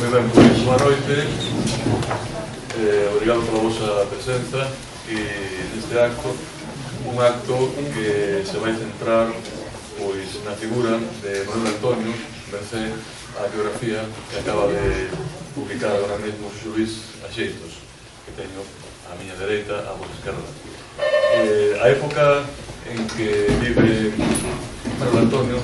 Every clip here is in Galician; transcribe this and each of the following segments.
Moi ben, pois, boa noite. Obrigado pola vosa presenza neste acto, un acto que se vai centrar pois na figura de Manuel Antonio, mercé a biografía que acaba de publicar agora mesmo Luís Axeitos, que teño á miña dereita, á vosa esquerda. A época en que vive Manuel Antonio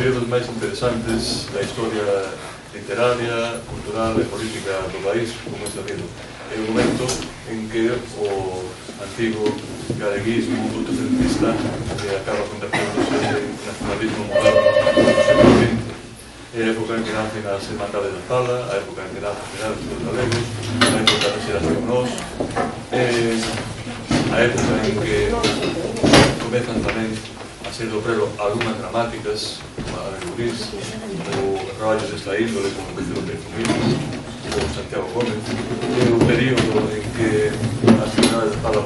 foi dos máis interesantes da historia literaria, cultural e política do país, como é sabido. É o momento en que o antigo galeguismo autocentista acaba converténdose en nacionalismo moderno no século XX. É a época en que nacen as Irmandades da Fala, a época en que nacen os galegos, a época da xeración nós, a época en que comezan tamén a ser do prelo algunhas dramáticas, como a de Luís, ou traballos desta índole, como o Pedro Pezumil, ou Santiago Gómez. É o período en que as Irmandades da Fala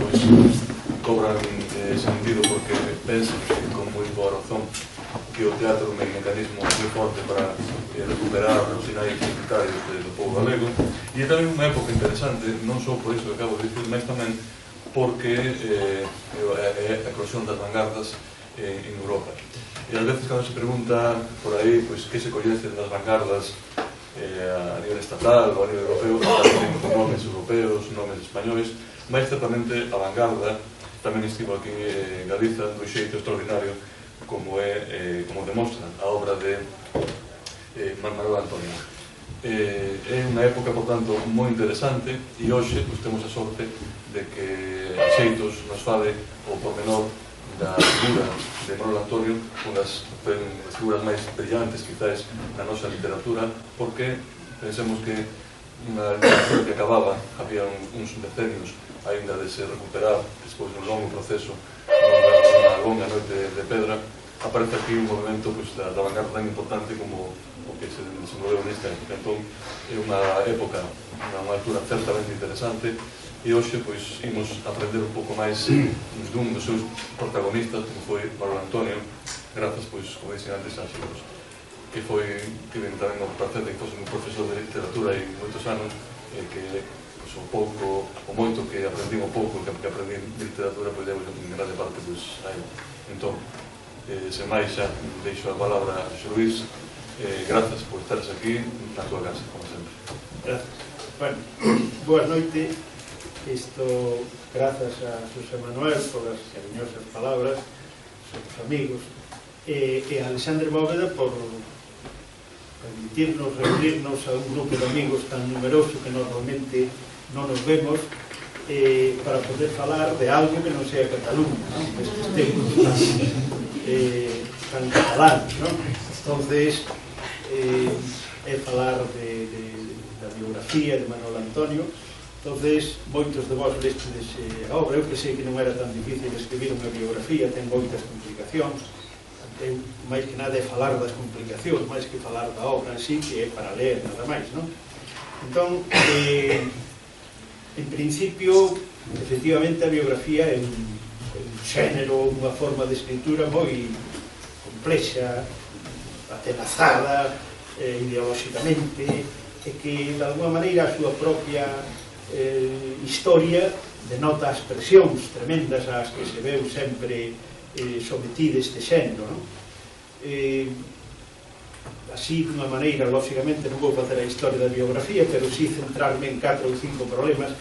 cobran sentido porque pensan con moi boa razón que o teatro é un mecanismo moi forte para recuperar os sinais identitarios do povo galego, e é tamén unha época interesante, non só por iso que acabo de dicir, mas tamén porque é a eclosión das vanguardas en Europa. E ás veces cando se pregunta por aí que se coñecen das vanguardas a nivel estatal ou a nivel europeo, tamén con nomes europeos, nomes españoles, mas certamente a vanguarda tamén estivo aquí en Galiza dun xeito extraordinario, como demostra a obra de Manuel Antonio. É unha época, por tanto, moi interesante, e hoxe temos a sorte de que Axeitos nos fale o pormenor da figura de Manuel Antonio, unha das figuras máis brillantes, quizás, na nosa literatura, porque pensemos que unha literatura que acababa, había uns decenios ainda de se recuperar despois dun longo proceso, unha longa noite de pedra, aparece aquí un movimento da vanguarda tan importante como o que se desenvolveu nesta época. Entón, é unha época, unha altura certamente interesante, e hoxe imos aprender un pouco máis dun dos seus protagonistas, como foi Manuel Antonio, grazas, como dixen antes, a Xeitos, que tiven tamén o placer de que fose un profesor de literatura hai moitos anos, que o moito que aprendín, o pouco que aprendín de literatura, debo en grande parte a ele. Entón, sen máis, xa deixo a palabra a Luís. Grazas por estares aquí na tua casa, como sempre. Grazas. Bueno, boa noite. Grazas a José Manuel por as cariñosas palabras, os amigos, e a Alexandre Bóveda por permitirnos reunirnos a un grupo de amigos tan numeroso que normalmente non nos vemos, para poder falar de algo que non sea Cataluña, estes tempos tan catalanos. Entonces, é falar da biografía de Manuel Antonio. Entonces, moitos de vós lestedes a obra. Eu que sei que non era tan difícil escribir unha biografía, ten moitas complicacións. Eu, máis que nada, é falar das complicacións, máis que falar da obra en sí, que é para ler, nada máis, non? Entón, en principio, efectivamente, a biografía é un xénero, unha forma de escritura moi complexa, atenazada ideolóxicamente, e que, de alguma maneira, a súa propia historia denota as presións tremendas ás que se veu sempre sometido este xénero. Así, dunha maneira, lóxicamente, non vou facer a historia da biografía, pero sí centrarme en 4 ou 5 problemas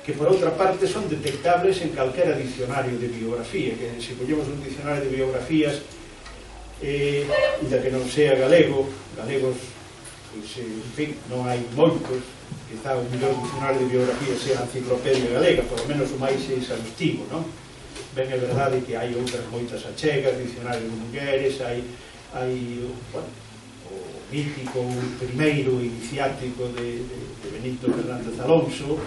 que, por outra parte, son detectables en calquera dicionario de biografía, que se collemos un dicionario de biografías da que non sea galegos, en fin, non hai moitos, quizá o mellor dicionario de biografía sea a enciclopedia galega, por lo menos o máis exhaustivo, non? Ben, é verdade que hai outras moitas achegas, dicionario de mulleres, hai o mítico, o primeiro iniciático de Benito Fernández Alonso,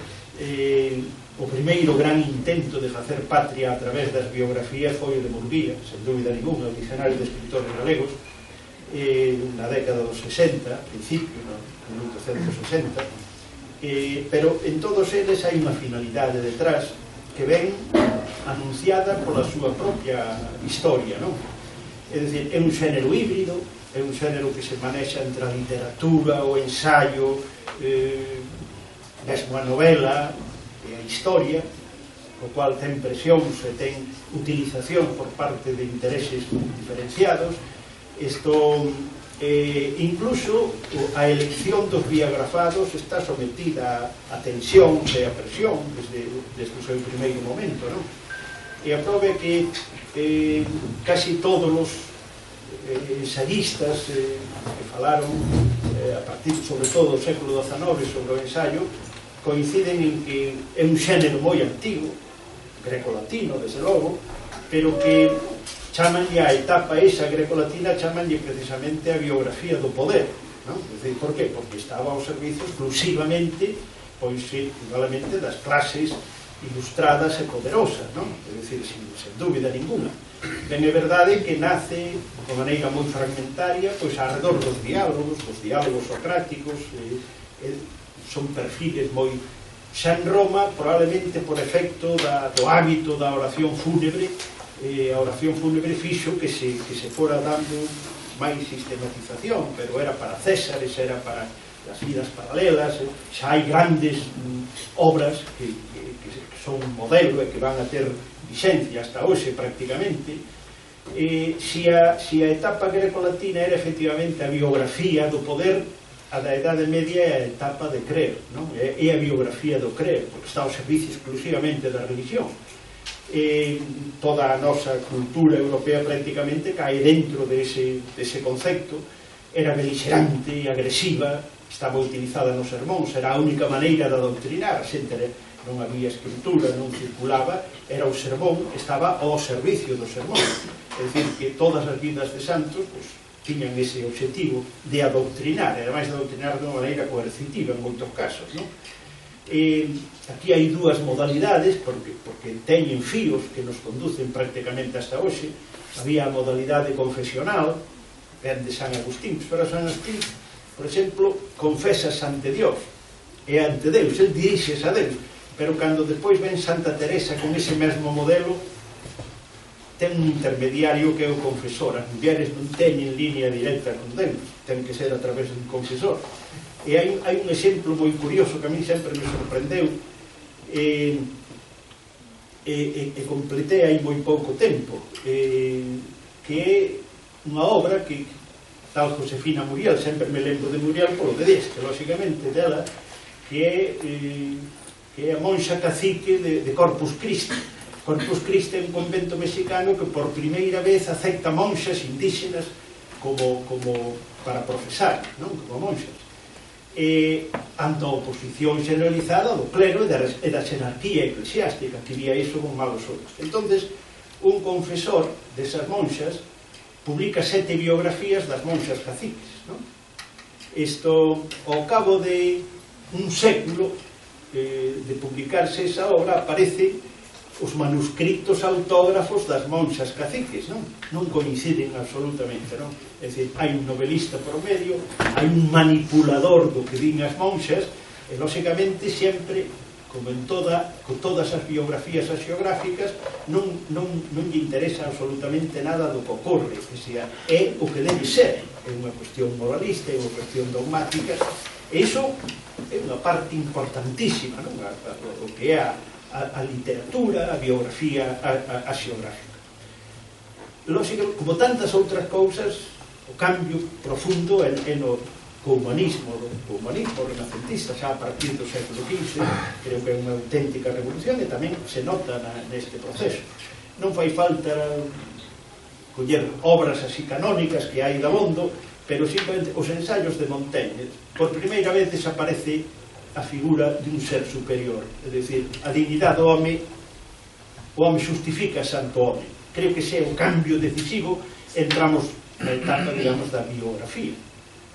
o primeiro gran intento de facer patria a través das biografías foi o de Murguía, sen dúbida ninguna, o dicionario de escritores galegos, na década dos 60, principio, en 1860, pero en todos eles hai unha finalidade detrás que ven anunciada pola súa propia historia, non? É dicir, é un xénero híbrido, é un xénero que se manexa entre a literatura, o ensaio, mesmo a novela e a historia, o cual ten presións e ten utilización por parte de intereses diferenciados. Isto, incluso a elección dos biografados está sometida a tensión e a presión desde o seu primeiro momento, non? E aprobe que casi todos os ensayistas que falaron a partir, sobre todo, do século XIX sobre o ensayo, coinciden en que é un xénero moi antigo, greco-latino, desde logo, pero que chamanlle a etapa esa greco-latina, chamanlle precisamente a biografía do poder, non? Por qué? Porque estaba ao servicio exclusivamente, pois, igualmente, das clases ilustradas e poderosas, non? É dicir, sen dúbida ninguna. Ben, é verdade que nace de maneira moi fragmentaria, pois, alrededor dos diálogos socráticos, son perfiles moi... Xa en Roma, probablemente por efecto do hábito da oración fúnebre, a oración fúnebre fixo que se fora dando máis sistematización, pero era para Césares, era para as vidas paralelas. Xa hai grandes obras que son un modelo e que van a ter vixencia hasta hoxe prácticamente. Si a etapa greco-latina era efectivamente a biografía do poder, a da Edade Media é a etapa de crer, non? É a biografía do crer, porque está ao servicio exclusivamente da religión. Toda a nosa cultura europea prácticamente cae dentro dese concepto. Era beligerante, agresiva, estaba utilizada nos sermóns, era a única maneira de adoctrinar. A xente non había escritura, non circulaba, era o sermón, estaba ao servicio do sermón. É dicir, que todas as vidas de santos, pois, tiñan ese objetivo de adoctrinar, e ademais de adoctrinar de unha maneira coercitiva en moitos casos, non? Aquí hai dúas modalidades, porque teñen fíos que nos conducen prácticamente hasta hoxe. Había a modalidade confesional, de San Agustín, pero San Agustín, por exemplo, confesas ante Dios, e ante Deus, el dirixes a Deus, pero cando despois ven Santa Teresa con ese mesmo modelo, ten un intermediario que é o confesor. As mulleres non teñen línea directa con Deus, ten que ser a través dun confesor. E hai un exemplo moi curioso que a mí sempre me sorprendeu, e completei hai moi pouco tempo, que é unha obra que tal Josefina Muriel, sempre me lembro de Muriel polo de deste, lógicamente, dela, que é a monxa cacique de Corpus Christi. Corpus Christi é un convento mexicano que por primeira vez acepta monxas indígenas como para profesar, non? Como monxas. Ante a oposición generalizada do clero e da xerarquía eclesiástica, que vía iso con malos ollos. Entonces, un confesor desas monxas publica 7 biografías das monxas caciques, non? Isto, ao cabo de un século de publicarse esa obra, aparece os manuscritos autógrafos das monxas caciques, non coinciden absolutamente, non? É dicir, hai un novelista por medio, hai un manipulador do que din as monxas, e lógicamente sempre, como en todas as biografías haxiográficas, non lle interesa absolutamente nada do que ocorre, que sea, é o que debe ser, é unha cuestión moralista, é unha cuestión dogmática, e iso é unha parte importantísima, non? O que é a literatura, a biografía haxiográfica. Lógico, como tantas outras cousas, o cambio profundo é no humanismo renacentista, xa a partir do século XV, creo que é unha auténtica revolución, e tamén se nota neste proceso. Non fai falta coller obras así canónicas que hai dabondo, pero simplemente os ensaios de Montaigne. Por primeira vez desaparece a figura de un ser superior, é dicir, a dignidade do home, o home justifica santo home. Creo que ese é un cambio decisivo. Entramos na etapa, digamos, da biografía.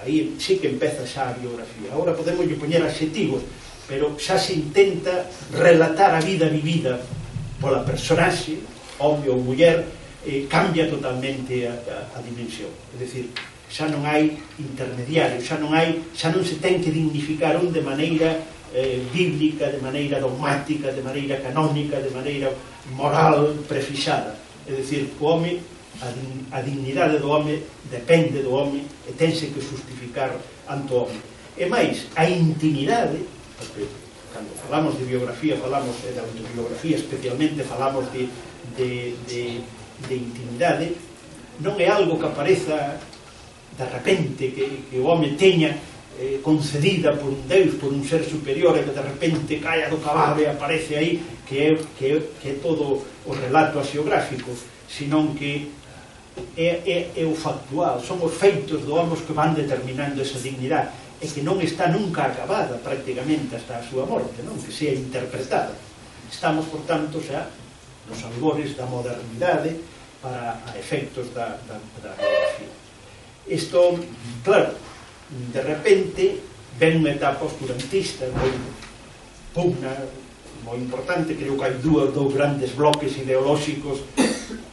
Aí sí que empeza xa a biografía. Agora podemos poñer adxetivos, pero xa se intenta relatar a vida vivida pola personaxe, home ou muller, cambia totalmente a dimensión. É dicir, xa non hai intermediario, xa non se ten que dignificar de maneira bíblica, de maneira dogmática, de maneira canónica, de maneira moral prefixada. É dicir, o home a dignidade do home depende do home e tense que justificar ante o home. E máis, a intimidade, porque cando falamos de biografía, falamos de autobiografía, especialmente falamos de intimidade, non é algo que apareza de repente, que o home teña concedida por un Deus, por un ser superior, e que de repente caia do cabalo e aparece aí, que é todo o relato axiográfico, senón que é o factual, son os feitos do home que van determinando esa dignidade, e que non está nunca acabada prácticamente hasta a súa morte, non? Que sea interpretada. Estamos, por tanto, xa nos albores da modernidade para a efectos da biografía. Isto, claro, de repente ven unha etapa oscurantista moi pugna, moi importante. Creo que hai dous grandes bloques ideolóxicos,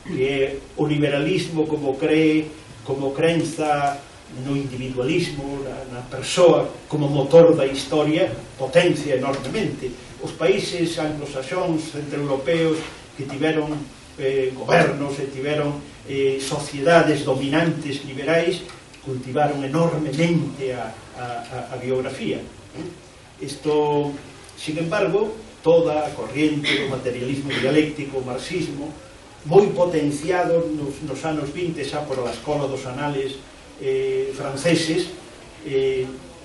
que é o liberalismo como crenza no individualismo, na persoa como motor da historia, potencia enormemente. Os países anglosaxóns, centroeuropeos, que tiveron gobernos e tiveron sociedades dominantes liberais, cultivaron enormemente a biografía. Isto, sin embargo, toda a corriente do materialismo dialéctico, o marxismo, moi potenciado nos anos 20, xa por a escola dos anales franceses,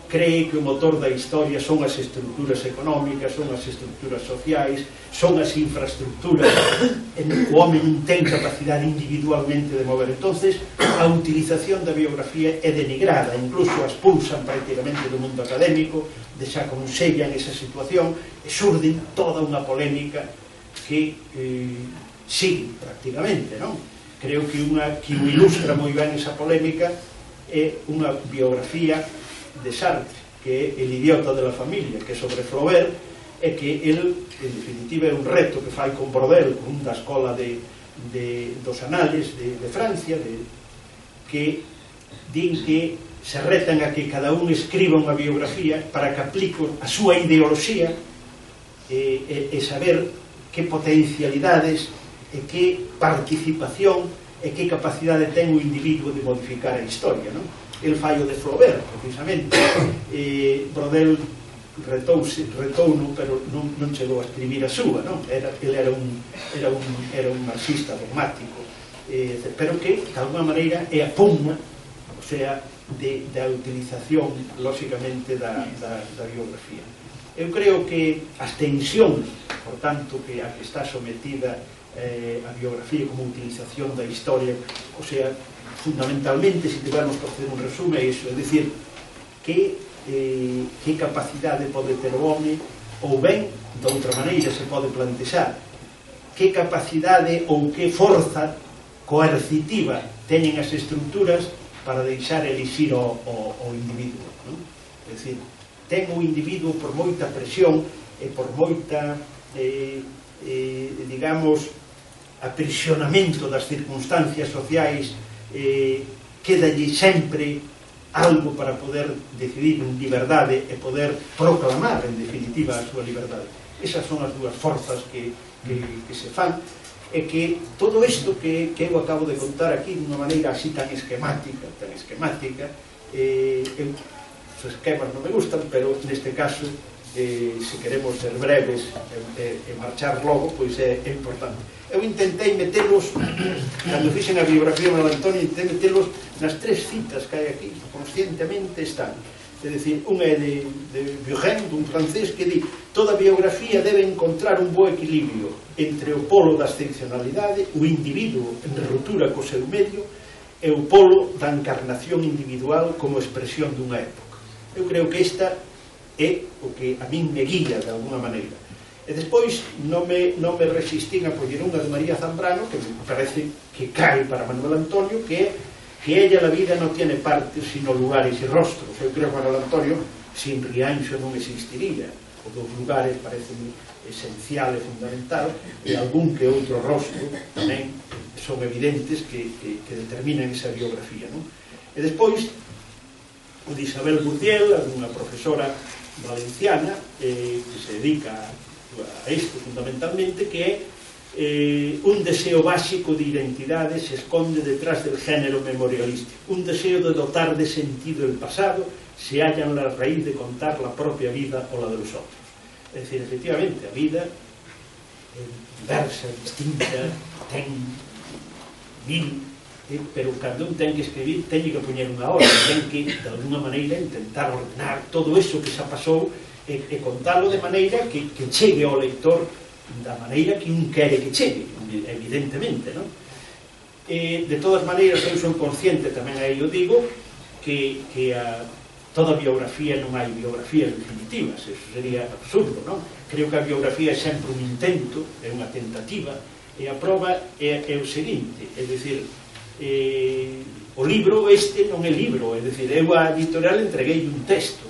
cree que o motor da historia son as estruturas económicas, son as estruturas sociais, son as infraestructuras. O home non ten capacidade individualmente de mover. Entonces, a utilización da biografía é denigrada, incluso a expulsan prácticamente do mundo académico, desaconsellan esa situación, e xurde toda unha polémica que sigue prácticamente, non? Creo que o ilustra moi ben esa polémica é unha biografía de Sartre, que é El idiota de la familia, que é sobre Flaubert, e que el, en definitiva, é un reto que fai con Brodel, con da escola dos anales de Francia, que din que se retan a que cada un escriba unha biografía para que aplique a súa ideoloxía e saber que potencialidades e que participación e que capacidade ten o individuo de modificar a historia, non? El fallo de Flaubert, precisamente. Brodel retouno, pero non chegou a escribir a súa, non? El era un marxista dogmático, pero que, de alguma maneira, é a pugna, o sea, da utilización, lóxicamente, da biografía. Eu creo que as tensións, por tanto, que a que está sometida a biografía como utilización da historia, o sea, fundamentalmente, se tivermos que facer un resume, é iso, é dicir, que capacidade pode ter o home, ou ben, de outra maneira se pode plantexar, que capacidade ou que forza coercitiva teñen as estruturas para deixar elixir o individuo, non? É dicir, ten o individuo por moita presión e por moita, digamos, aprisionamento das circunstancias sociais, quedalle sempre algo para poder decidir en liberdade e poder proclamar, en definitiva, a súa liberdade. Esas son as dúas forzas que se fan, e que todo isto que eu acabo de contar aquí dunha maneira así tan esquemática, os esquemas non me gustan, pero neste caso, se queremos ser breves e marchar logo, pois é importante. Eu intentei metelos, cando fixen a biografía de Antonio, intentei metelos nas tres citas que hai aquí, conscientemente están. É dicir, unha é de Buren, dun francés, que di: toda biografía debe encontrar un bo equilibrio entre o polo da excepcionalidade, o individuo en ruptura co seu medio, e o polo da encarnación individual como expresión dunha época. Eu creo que esta é o que a min me guía de alguna maneira. E despois non me resistín a poñer unha de María Zambrano, que me parece que cae para Manuel Antonio, que é que ella la vida non tiene partes sino lugares e rostros. Eu creo que Manuel Antonio sin Rianxo non existiría. Os dos lugares parecen esencial e fundamental, e algún que outro rostro tamén son evidentes que determinan esa biografía, non? E despois o de Isabel Bourdiel, unha profesora valenciana que se dedica a isto fundamentalmente, que é un deseo básico de identidade se esconde detrás del género memorialístico, un deseo de dotar de sentido el pasado se halla en la raíz de contar la propia vida o la de los otros. Es decir, efectivamente, a vida é diversa, distinta, ten mil, pero cando un ten que escribir teñe que poñer unha hora, ten que, de alguna maneira, intentar ordenar todo eso que xa pasou e contalo de maneira que chegue ao lector da maneira que un quere que chegue, evidentemente, non? De todas maneiras, eu son consciente, tamén aí o digo, que toda biografía non hai biografías definitivas, eso sería absurdo, non? Creo que a biografía é sempre un intento, é unha tentativa, e a prova é o seguinte, é dicir, o libro este non é libro, é dicir, eu a editorial entreguei un texto,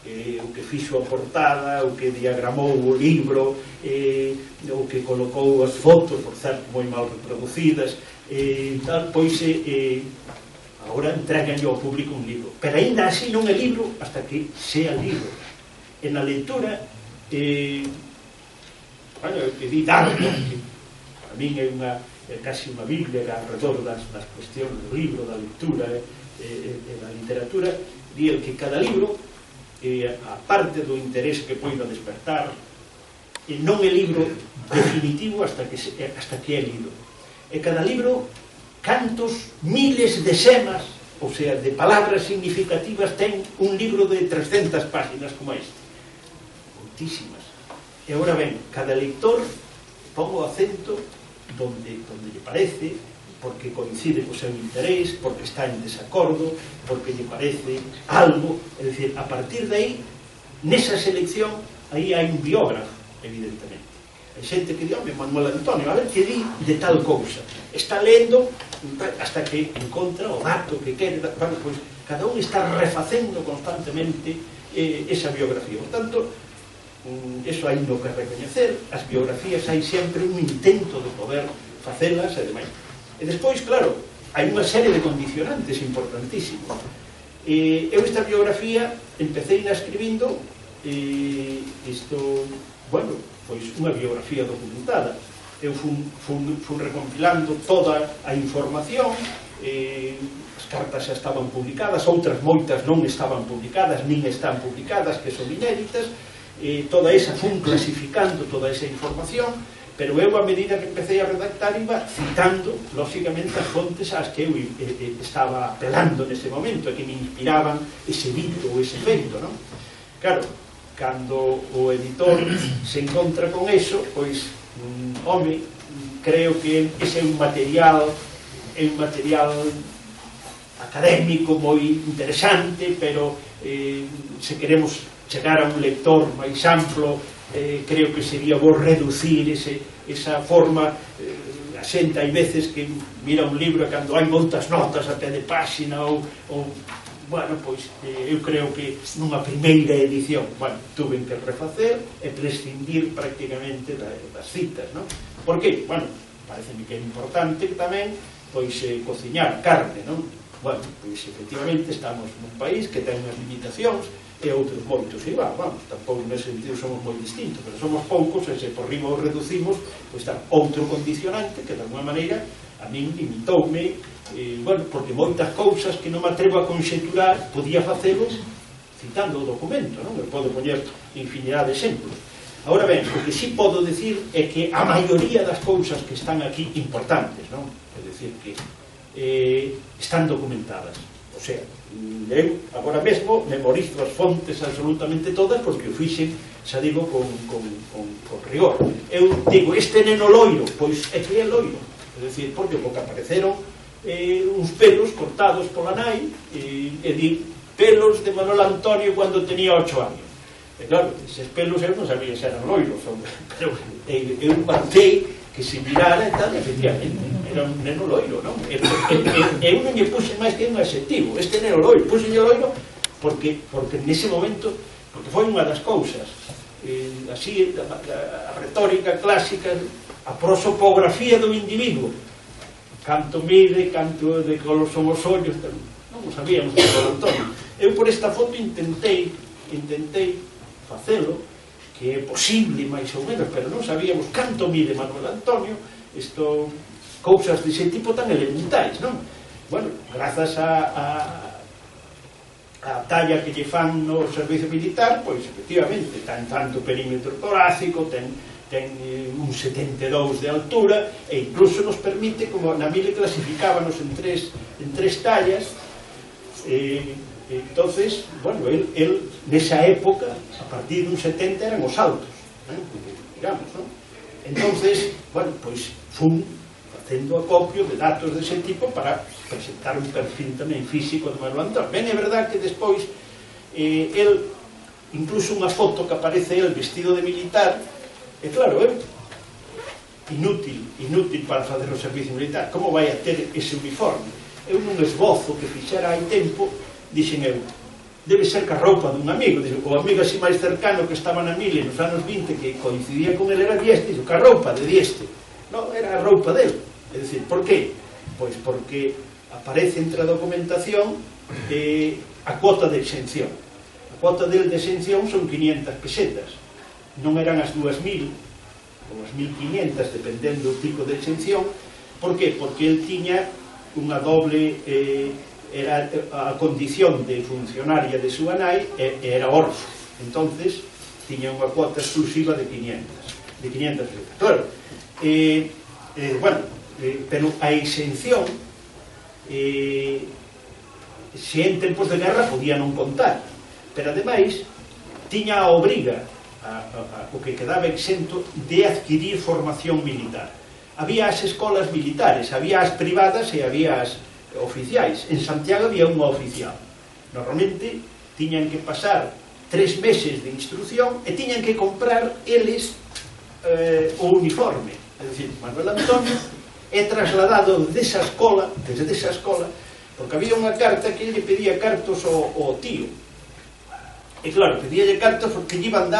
o que fixo a portada, o que diagramou o libro, o que colocou as fotos, por certo, moi mal reproducidas, tal, pois agora entregan ao público un libro, pero aínda así non é libro hasta que sea libro. En a lectura bueno, eu pedí tanto que a min é casi unha biblia que alrededor das cuestións do libro, da lectura e da literatura, diría que cada libro, a parte do interés que poida despertar, non é libro definitivo hasta que é lido. E cada libro, cantos miles de semas, ou sea, de palabras significativas, ten un libro de 300 páginas como este. Moitísimas. E agora ben, cada lector pon o acento donde lle parece, porque coincide co seu interés, porque está en desacordo, porque lle parece algo, é dicir, a partir de aí, nesa selección, aí hai un biógrafo, evidentemente. Hai xente que di, home, Manuel Antonio, a ver que di de tal cousa. Está lendo hasta que encontra o dato que quere. Bueno, pois, cada un está refacendo constantemente esa biografía. Por tanto, eso hai no que recoñecer. As biografías hai sempre un intento de poder facelas e demais. E despois, claro, hai unha serie de condicionantes importantísimos. Eu esta biografía empecé na escribindo isto, bueno, pois unha biografía documentada. Eu fun recompilando toda a información, as cartas xa estaban publicadas, outras moitas non estaban publicadas, nin están publicadas, que son inéditas, toda esa fun clasificando toda esa información, pero eu a medida que empecé a redactar iba citando, lógicamente, as fontes ás que eu estaba apelando nese momento e que me inspiraban ese dito ou ese feito, non? Claro, cando o editor se encontra con eso, pois, home, creo que ese é un material académico moi interesante, pero se queremos chegar a un lector máis amplo, creo que sería bo reducir esa forma. A xente hai veces que mira un libro e cando hai moitas notas a pé de páxina ou bueno, pois eu creo que nunha primeira edición, bueno, tuve que refacer e prescindir prácticamente das citas, non? Por que? Bueno, pareceme que é importante tamén, pois, cociñar carne, non? Bueno, pois, efectivamente, estamos nun país que ten unhas limitacións e outros moitos igual, vamos, tampouco nese sentido somos moi distintos, pero somos poucos e se por riba o reducimos, pois está outro condicionante que de alguma maneira a min limitoume, bueno, porque moitas cousas que non me atrevo a conxeturar podía facelo citando o documento, non? Eu podo poñer infinidade de exemplos. Agora ben, o que sí podo decir é que a maioría das cousas que están aquí importantes, non? É dicir que están documentadas. O sea, eu agora mesmo memorizo as fontes absolutamente todas porque o fixen, xa digo, con rigor. Eu digo, este neno loiro, pois é que é loiro. É dicir, porque apareceron uns pelos cortados pola nai e di, pelos de Manuel Antonio cando tenía 8 anos. E claro, eses pelos eu non sabía se eran loiros, pero eu partei que se mirara e tal, efectivamente, era un neno loiro, non? Eu non lle puse máis que un adxetivo, este neno loiro, puse loiro porque nese momento, porque foi unha das cousas, así, a retórica clásica, a prosopografía do individuo, canto mide, canto de color son os ollos, non o sabíamos de Manuel Antonio. Eu por esta foto intentei facelo, que é posible máis ou menos, pero non sabíamos canto mide Manuel Antonio, cousas dese tipo tan elementais, non? Bueno, grazas a talla que lle fan no servicio militar, pois efectivamente ten tanto perímetro torácico, ten un 72 de altura, e incluso nos permite, como na mile clasificábanos en tres tallas. Entonces, bueno, el nesa época, a partir dun 70 eran os altos, digamos, non? Entonces, bueno, pois fun facendo acopio de datos dese tipo para presentar un perfil tamén físico de Manuel Antonio. Ben, é verdad que despois el, incluso unha foto que aparece el vestido de militar, e claro, inútil para facer o servicio militar. Como vai a ter ese uniforme? Eu nun esbozo que fixera hai tempo, dixen eu, debe ser que a roupa dun amigo, o amigo así máis cercano que estaba na mile nos anos 20, que coincidía con ele, era Dieste, dixo, que a roupa de Dieste. Non, era a roupa dele. É dicir, por qué? Pois porque aparece entre a documentación a cuota de exención. A cuota de exención son 500 pesetas. Non eran as 2.000 ou as 1.500, dependendo do tipo de exención. Por qué? Porque el tiña unha doble, era a condición de funcionaria de súa nai, era orfo. Entonces, tiña unha cuota exclusiva de 500 pesetas. Claro, bueno, pero a exención, se en tempos de guerra podía non contar, pero ademais tiña a obriga, o que quedaba exento, de adquirir formación militar. Había as escolas militares, había as privadas e había as oficiais. En Santiago había unha oficial. Normalmente tiñan que pasar 3 meses de instrucción e tiñan que comprar eles o uniforme. É dicir, Manuel Antonio é trasladado desde esa escola, porque había unha carta que ele pedía cartos ao tío. E claro, pedíalle cartos porque iban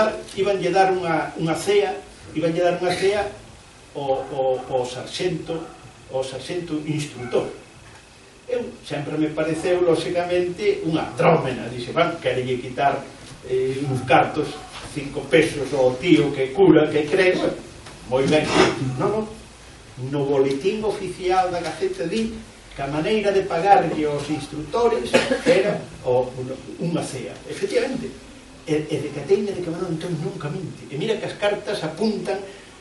lle dar unha cea ao sarxento instructor. Eu sempre me pareceu, lóxicamente, unha drómena. Dixe, van, querelle quitar uns cartos, 5 pesos ao tío que cura, que cree, moi ben. Non, no boletín oficial da Gaceta di que a maneira de pagarlle aos instructores era unha cea. Efectivamente, e de cateina de que Manuel Antonio nunca mente. E mira que as cartas apuntan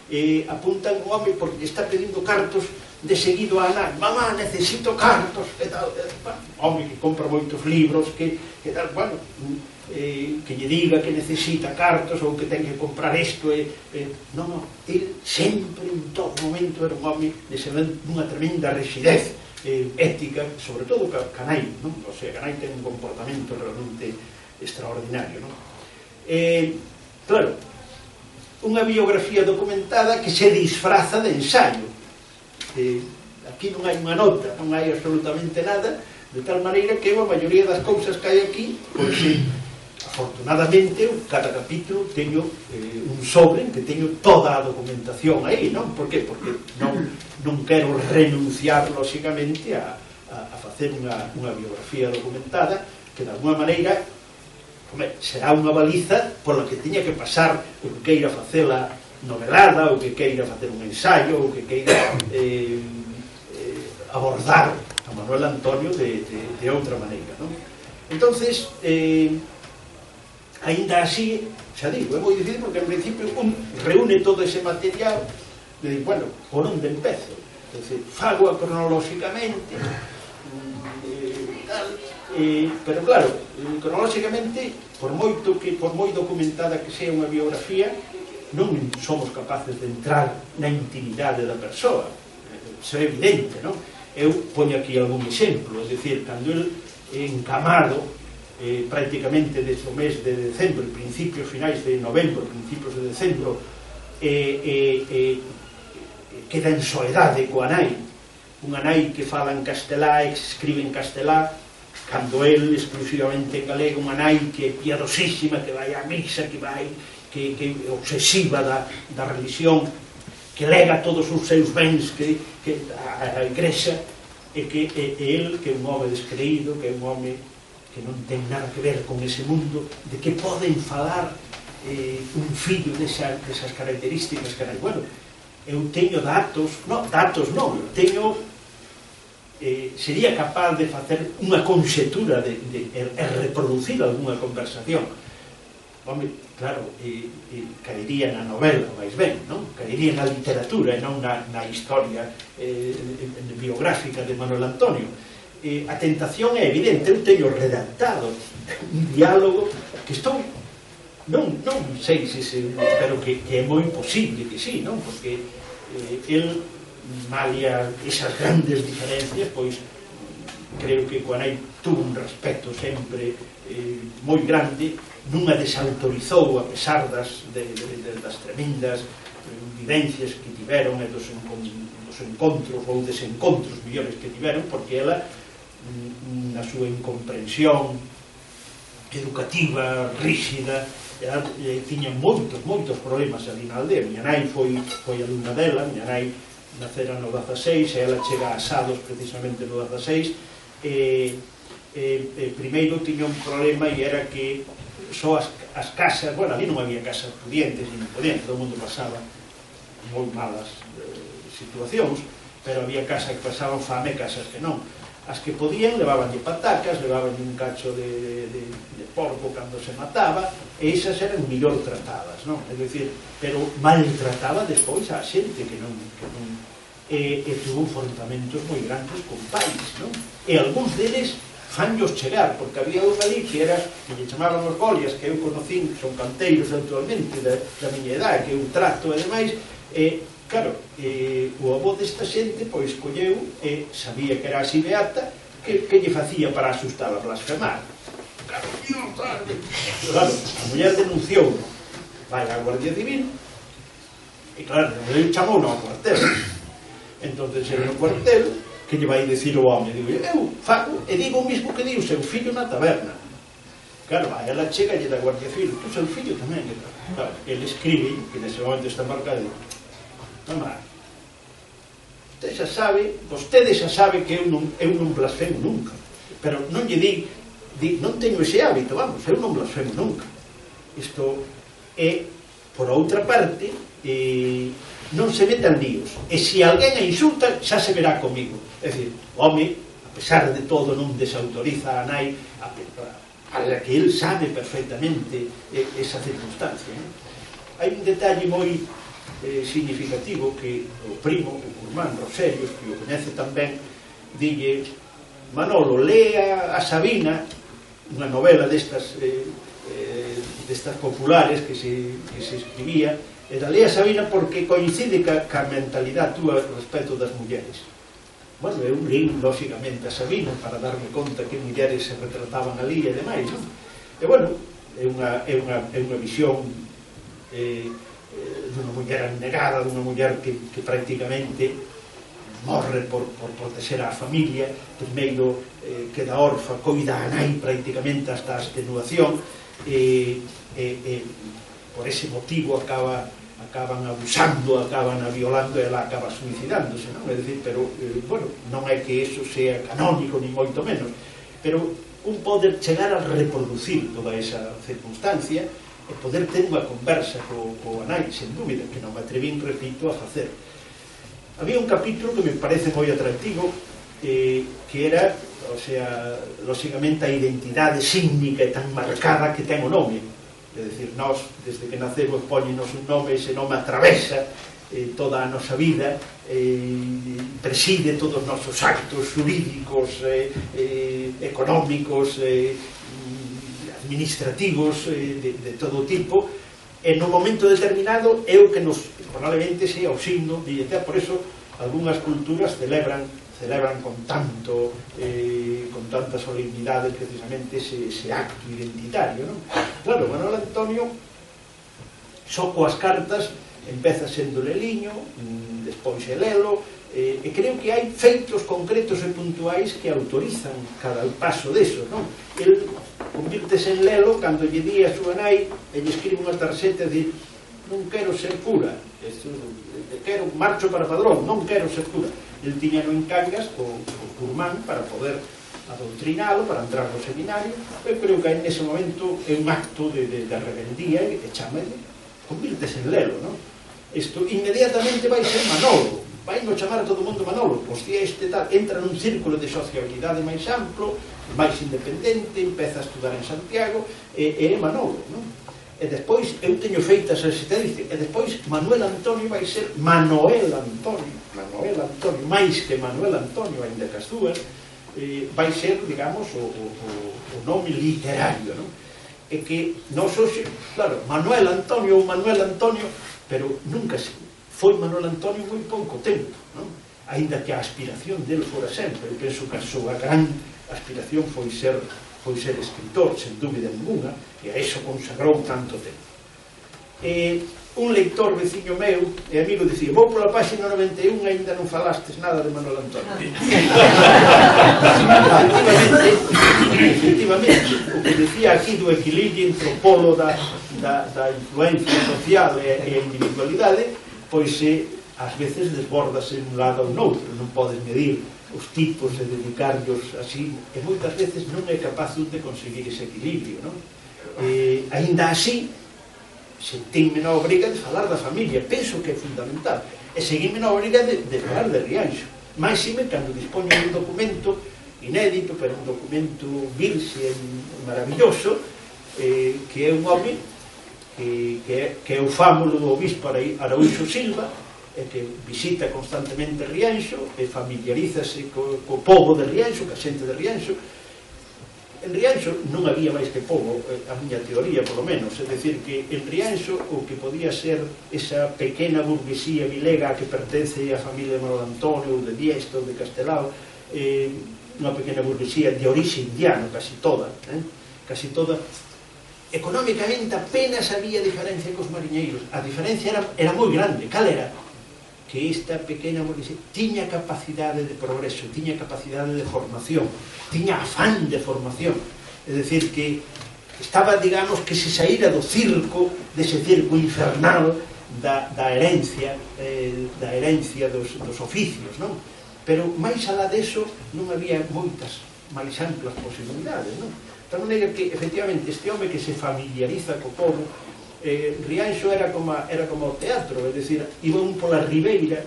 o home porque está pedindo cartos de seguido a nai. Mamá, necesito cartos, e tal. Home que compra moitos libros, que tal, bueno, que lle diga que necesita cartos ou que ten que comprar isto. Non, ele sempre, en todo momento, era un home dunha tremenda rigidez ética, sobre todo Canai, non? O sea, Canai ten un comportamento realmente extraordinario, non? Claro, unha biografía documentada que se disfraza de ensayo. Aquí non hai unha nota, non hai absolutamente nada, de tal maneira que a maioría das cousas que hai aquí, pois, afortunadamente, cada capítulo teño un sobre en que teño toda a documentación aí, non? Por qué? Porque non quero renunciar, lóxicamente, a facer unha biografía documentada que, de alguma maneira, será unha baliza pola que teña que pasar o que queira facela novelada, o que queira facer un ensayo, o que queira abordar a Manuel Antonio de outra maneira, non? Entonces, aínda así, xa digo, é moi difícil porque en principio reúne todo ese material de, bueno, por onde empezo? É dicir, fago cronolóxicamente, tal, pero claro, cronolóxicamente, por moi documentada que sea unha biografía, non somos capaces de entrar na intimidade da persoa. Isso é evidente, non? Eu poño aquí algún exemplo, é dicir, cando el encamado, prácticamente desde o mes de decembro, principios finais de novembro, principios de decembro, queda en soedade coa nai, unha nai que fala en castelá e que se escribe en castelá, cando el exclusivamente en galego, unha nai que é piadosísima, que vai á misa, que é obsesiva da religión, que lega todos os seus bens a igrexa, e el, que é un home descreído, que é un home que non ten nada que ver con ese mundo, de que poden falar un fillo desas características que hai. Bueno, eu teño datos non, teño sería capaz de facer unha conxetura de reproducir algunha conversación. Home, claro, caería na novela máis ben, non? Caería na literatura e non na historia biográfica de Manuel Antonio. A tentación é evidente. Eu teño redactado un diálogo que estou non sei se pero que é moi posible que sí, non? Porque el malia esas grandes diferencias, pois creo que coa nai tuvo un respeto sempre moi grande, nunha desautorizou a pesar das tremendas vivencias que tiveron e dos encontros ou desencontros millores que tiveron, porque ela na súa incomprensión educativa, rígida, tiña moitos problemas ali na aldea. Miña nai foi alumna dela, miña nai nacera no 16 e ela chega a Asados precisamente no 16. Primeiro tiña un problema e era que só as casas, bueno, ali non había casas pudientes ni non podían, todo o mundo pasaba moi malas situacións, pero había casas que pasaban fame e casas que non. As que podían levaban de patacas, levaban un cacho de porco cando se mataba, e esas eran millor tratadas, non? É dicir, pero maltrataba despois a xente que non e tuvo enfrontamentos moi grandes con pais, non? E algúns deles fanllos chegar, porque había un ali que lle chamaban os golias, que eu conocín, son canteiros actualmente da miña edade, que eu trato e demais, claro, o avó desta xente pois colleu e sabía que era así beata, que lle facía para asustala, blasfemar. Claro, a muller denunciou, vai á Guardia Civil, e claro, ele chamou ao cuartel. Entonces, no cuartel, que lle vai dicir o home? Digo, eu fago e digo o mismo que di o seu fillo na taberna. Claro, a ela chega lle da Guardia Civil, tu seu fillo tamén. Claro, ele escribe, que nese momento está marcado, mamá, vostede xa sabe que eu non blasfemo nunca, pero non lle di, non teño ese hábito, vamos, eu non blasfemo nunca. Isto é, por outra parte, non se metan líos, e se alguén a insulta xa se verá comigo. É dicir, o home, a pesar de todo, non desautoriza a nai, a la que el sabe perfectamente esa circunstancia. Hai un detalle moi significativo que o primo, o Curmán Roserios, que o coñece tamén, dille, Manolo, lea a Sabina, unha novela destas populares que se escribía, era lea a Sabina porque coincide ca mentalidade túa respecto das mulleres. Bueno, eu lín, lógicamente, a Sabina para darme conta que mulleres se retrataban ali e demais, non? E bueno, é unha visión dunha muller abnegada, dunha muller que prácticamente morre por proteger a familia, primeiro queda orfa, coida a nai prácticamente hasta a extenuación, e por ese motivo acaban abusando, acaban violando e ela acaba suicidándose, non? É dicir, pero, bueno, non é que eso sea canónico, ni moito menos, pero un poder chegar a reproducir toda esa circunstancia e poder ter unha conversa co nai, sen dúbida, que non me atrevín, repito, a facer. Había un capítulo que me parece moi atractivo, que era, o sea, lógicamente a identidade sísmica e tan marcada que ten o nome. É dicir, nós, desde que nacemos, poñenos un nome, ese nome atravesa toda a nosa vida, preside todos os nosos actos xurídicos, económicos, administrativos, de todo tipo, e no momento determinado é o que nos, probablemente, sea o signo, e até por eso algunhas culturas celebran con tanta solemnidade precisamente ese acto identitario, non? Claro, Manuel Antonio, só coas cartas, empeza sendo leliño, despois é lelo, e creo que hai feitos concretos e puntuais que autorizan cada paso deso, non? El convírtese en lelo cando lle di a súa nai e lle escribe unha tarxeta e di, non quero ser cura, marcho para Padrón, non quero ser cura. El tiña no en Cangas co Curmán para poder doutrinalo, para entrar no seminario. Eu creo que nese momento é un acto de rebeldía e chámale, convírtese en Lelo, non? Isto inmediatamente vai ser Manolo, vai no chamar a todo mundo Manolo, hostia, este tal, entra nun círculo de sociabilidade máis amplo, máis independente, empeza a estudar en Santiago, e é Manolo, non? E despois, eu teño feitas as estadísticas, e despois Manuel Antonio vai ser Manoel Antonio, máis que Manuel Antonio, ainda que as dúas, vai ser, digamos, o nome literario, non? E que nós hoxe, claro, Manuel Antonio ou Manuel Antonio, pero nunca foi Manuel Antonio moi pouco tempo, non? Ainda que a aspiración del fora sempre, eu penso que a súa gran aspiración foi ser escritor, sen dúbida ninguna, e a iso consagrou tanto tempo. Un lector veciño meu e amigo dicía: vou pola páxina 91 e ainda non falastes nada de Manuel Antonio. Efectivamente, o que dicía aquí do equilibrio entre o polo da influencia social e a individualidade, pois ás veces desbordase un lado ou noutro, non podes medir os tipos e dedicarlos así, e moitas veces non é capaz de conseguir ese equilibrio, non? Ainda así, sentime na obriga de falar da familia, penso que é fundamental, e seguime na obriga de falar de Rianxo, máis ime cando dispoño dun documento inédito, pero un documento virxe maravilloso, que é un home que é o fámulo do obispo Araújo Silva, e que visita constantemente Rianxo e familiarízase co pobo de Rianxo, ca xente de Rianxo. En Rianxo non había máis que pobo, a miña teoría, polo menos, é dicir que en Rianxo o que podía ser esa pequena burguesía vilega que pertence á familia de Manuel Antonio, ou de Dieste, ou de Castelao, unha pequena burguesía de orixe indiano, casi toda, económicamente apenas había diferencia cos mariñeiros. A diferencia era moi grande. Cal era? Que esta pequena burguesía tiña capacidade de progreso, tiña capacidade de formación, tiña afán de formación. É dicir, que estaba, digamos, que se saíra do circo, dese circo infernal da herencia dos oficios, non? Pero máis alá deso non había moitas máis amplas posibilidades, non? De tal maneira que, efectivamente, este home que se familiariza co povo, Rianxo era como o teatro, é dicir, iba un pola ribeira,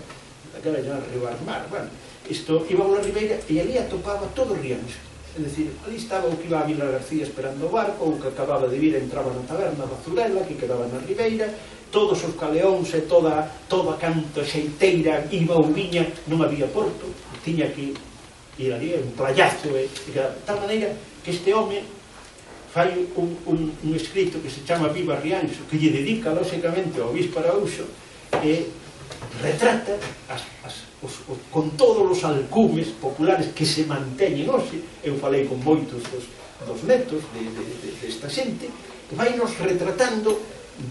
aquela llama Ribarmar, bueno, iba pola ribeira e ali atopaba todo Rianxo, é dicir, ali estaba o que iba a Vila García esperando o barco, o que acababa de vir entraba na taberna da Zurela, que quedaba na ribeira, todos os caleóns e toda a canto xeiteira iba ou viña, non había porto, tiña que ir ali, un playazo, de tal maneira que este home fai un escrito que se chama Viva Rianxo, que lle dedica, lóxicamente, ao obispo Araújo, e retrata con todos os alcumes populares que se manteñen hoxe. Eu falei con moitos dos netos desta xente, que vai nos retratando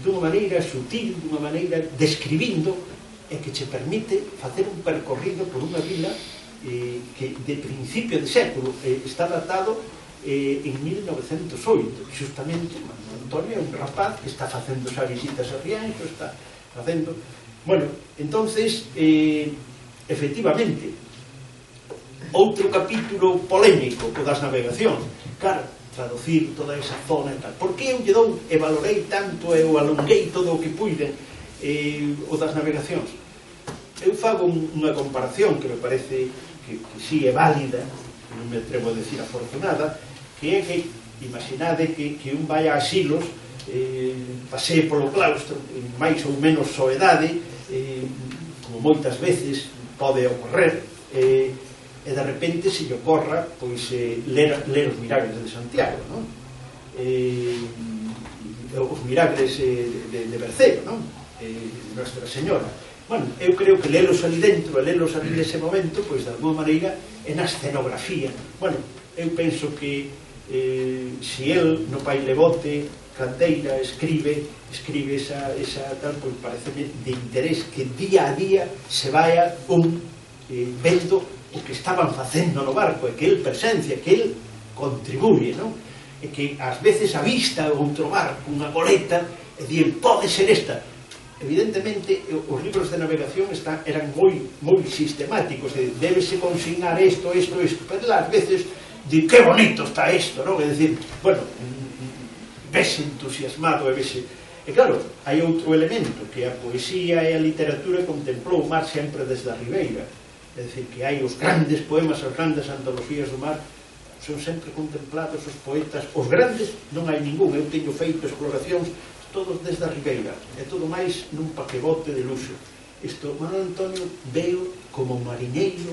dunha maneira sutil, dunha maneira describindo, e que che permite facer un percorrido por unha vila que de principio de século está datado en 1908, justamente. Antonio é un rapaz que está facendo xa visitas a Rianxo, está facendo... Bueno, entonces, efectivamente, outro capítulo polémico, o das navegacións. Claro, traducir toda esa zona e tal. Por que eu lle dou e valorei tanto e o alonguei todo o que puiden o das navegacións? Eu fago unha comparación que me parece que sí é válida, non me atrevo a decir afortunada, que é que, imaginade que un vai a asilos, pasee polo claustro, máis ou menos soedade, como moitas veces pode ocorrer, e de repente se lle ocorra ler os milagres de Santiago, non? Os milagres de Berceo, non? Nuestra Señora. Bueno, eu creo que lelos ali dentro, lelos ali nese momento, pois de alguma maneira é na escenografía. Bueno, eu penso que se el no Pai Lebote Candeira escribe esa tal, pois pareceme de interés que día a día se vaya vendo o que estaban facendo no barco, e que el presencia, que el contribuye, non? E que ás veces a vista outro barco, unha goleta, e dir, pode ser esta. Evidentemente, os libros de navegación eran moi sistemáticos, débese consignar isto, pero ás veces de que bonito está isto, non? É dicir, bueno, vese entusiasmado e vese... E claro, hai outro elemento, que a poesía e a literatura contemplou o mar sempre desde a ribeira. É dicir, que hai os grandes poemas, as grandes antologías do mar, son sempre contemplados os poetas, os grandes non hai ningún, eu teño feito exploracións todos desde a ribeira, e todo máis nun paquebote de luxo. Isto, Manuel Antonio veo como mariñeiro,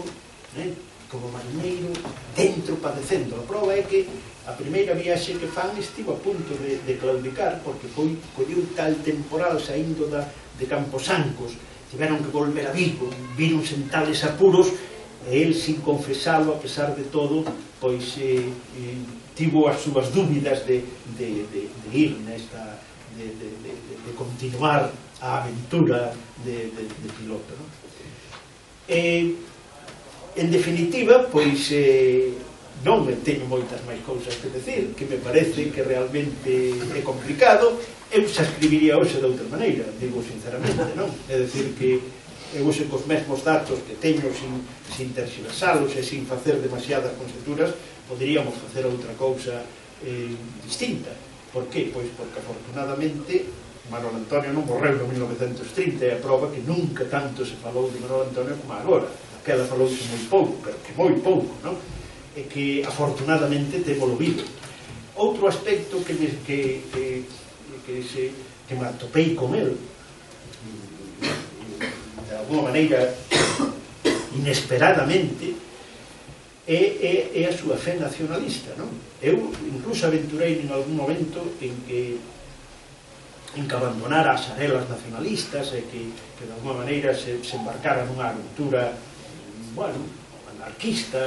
como mariñeiro dentro padecendo. A prova é que a primeira viaxe que fan estivo a punto de claudicar, porque colleu tal temporal saindo de Camposancos, tiveron que volver a Vigo, vironse en tales apuros, e el, sin confesalo, a pesar de todo, pois tivo as súas dúbidas de ir nesta, de continuar a aventura de piloto, non? En definitiva, pois non me teño moitas máis cousas que decir, que me parece que realmente é complicado. Eu xa escribiría hoxe de outra maneira, digo sinceramente, non? É dicir que eu hoxe cos mesmos datos que teño sin terxiversalos e sin facer demasiadas conxeturas, poderíamos facer outra cousa distinta. Por qué? Pois porque afortunadamente Manuel Antonio non morreu no 1930, e a prova que nunca tanto se falou de Manuel Antonio como agora. Aquela falouse moi pouco, pero que moi pouco, non? E que afortunadamente témolo vivo. Outro aspecto que me atopei con el de alguma maneira inesperadamente é a súa fe nacionalista, non? Eu incluso aventurei en algún momento en que abandonara as arelas nacionalistas e que de alguma maneira se embarcara nunha aventura, bueno, anarquista,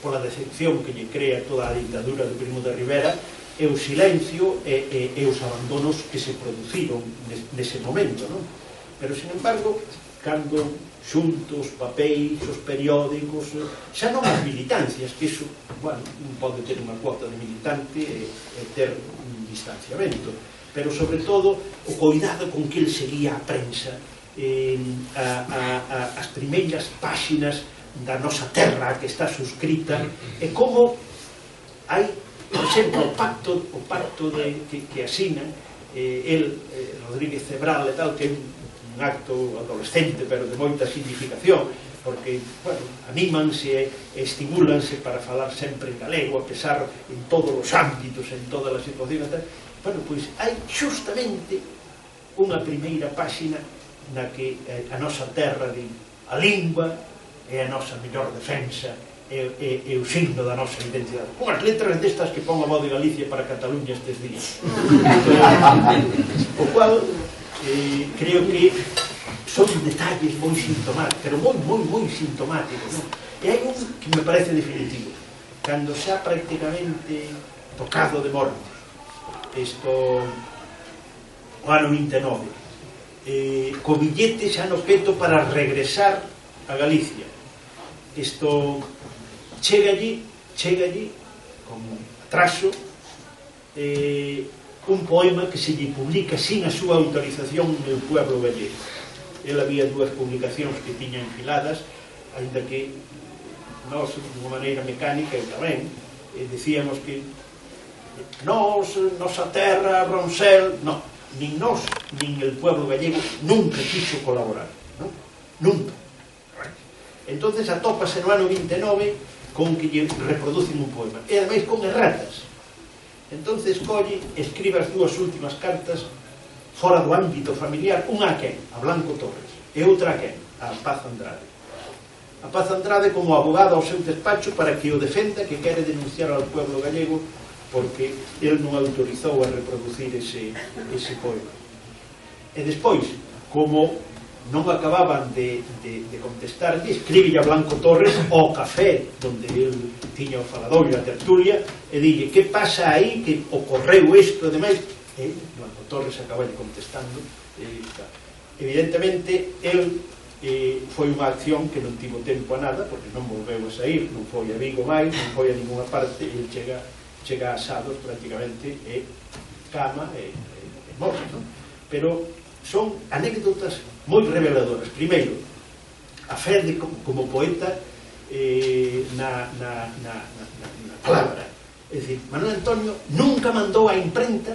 pola decepción que lle crea toda a dictadura do Primo de Rivera, e o silencio e os abandonos que se produciron nese momento, non? Pero, sin embargo, cando xunto os papéis, os periódicos, xa non as militancias, que iso, bueno, pode ter unha cuota de militante e ter un distanciamento, pero, sobre todo, o cuidado con que el seguía a prensa, as primeiras páxinas da nosa terra que está suscrita, e como hai, por exemplo, o pacto que asina Rodríguez Cebral e tal, que é un acto adolescente pero de moita significación, porque, bueno, anímanse e estimulanse para falar sempre en galego, a pesar en todos os ámbitos, en todas as situacións. Bueno, pois hai xustamente unha primeira páxina na que a nosa terra di: a lingua é a nosa mellor defensa, é o signo da nosa identidade. Unhas letras destas que pon a Voz de Galicia para Cataluña estes días. O cual creo que son detalles moi sintomáticos, pero moi sintomáticos, non? E hai un que me parece definitivo. Cando xa prácticamente tocado de morte, isto, o ano 29, co billete xa no peto para regresar a Galicia, isto chegalle con atraso un poema que se lle publica sin a súa autorización no Pueblo Gallego. El había dúas publicacións que tiña enfiladas, ainda que nós, de unha maneira mecánica, e tamén decíamos que nosa terra, Roncel, non, nin nós, nin el Pueblo Gallego nunca quiso colaborar, non? Nunca. Entonces atópase no ano 29 con que lle reproducen un poema, e ademais con erratas. Entonces colle, escribe as dúas últimas cartas fora do ámbito familiar, unha a quen? A Blanco Torres, e outra a quen? A Paz Andrade. A Paz Andrade como abogada ao seu despacho para que o defenda, que quere denunciar ao pueblo gallego porque el non autorizou a reproducir ese poema. E despois, como non acababan de contestar, escribe a Blanco Torres ao café onde el tiña o faladoiro, a tertulia, e dille: que pasa aí, que ocorreu isto, e demais. E Blanco Torres acaba contestando. Evidentemente, el foi unha acción que non tivo tempo a nada, porque non volveu a sair, non foi a Vigo máis, non foi a ninguna parte, e el chega a Asados prácticamente, e cama e morre, non? Pero son anécdotas moi reveladoras. Primeiro, a fe como poeta na palabra. É dicir, Manuel Antonio nunca mandou á imprenta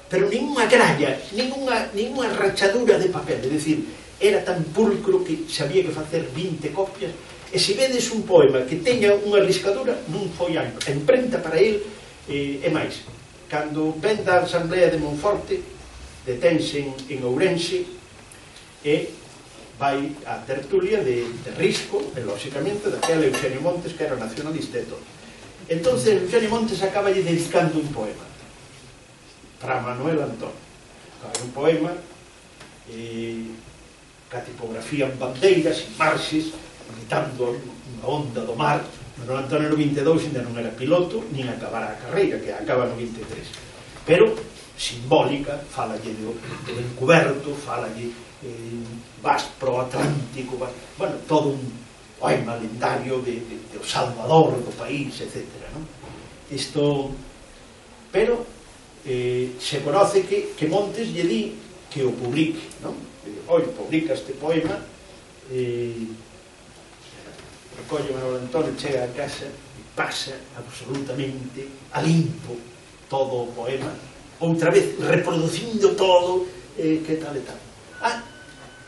pero ninguna gralla, ninguna rachadura de papel, é dicir, era tan pulcro que sabía que facer 20 copias, e se vedes un poema que teña unha riscadura, non foi a imprenta para ele. E máis, cando ven da Asamblea de Monforte, detense en Ourense e vai a tertulia de Risco, e lóxicamente daquela Eugenio Montes, que era nacionalista e todo. Entonces Eugenio Montes acaba dedicando un poema para Manuel Antonio. Un poema ca tipografía en bandeiras e marxes, imitando unha onda do mar. Manuel Antonio no 22 ainda non era piloto, nin acabara a carreira, que acaba no 23. Pero simbólica, falalle do encuberto, falalle vas pro Atlántico, bueno, todo un poema lendario do Salvador do país, etc. Isto, pero se conoce que Montes lle di que o publique, oi, publica este poema, recolle Manuel Antonio, chega a casa e pasa absolutamente a limpo todo o poema, outra vez reproducindo todo, que tal e tal.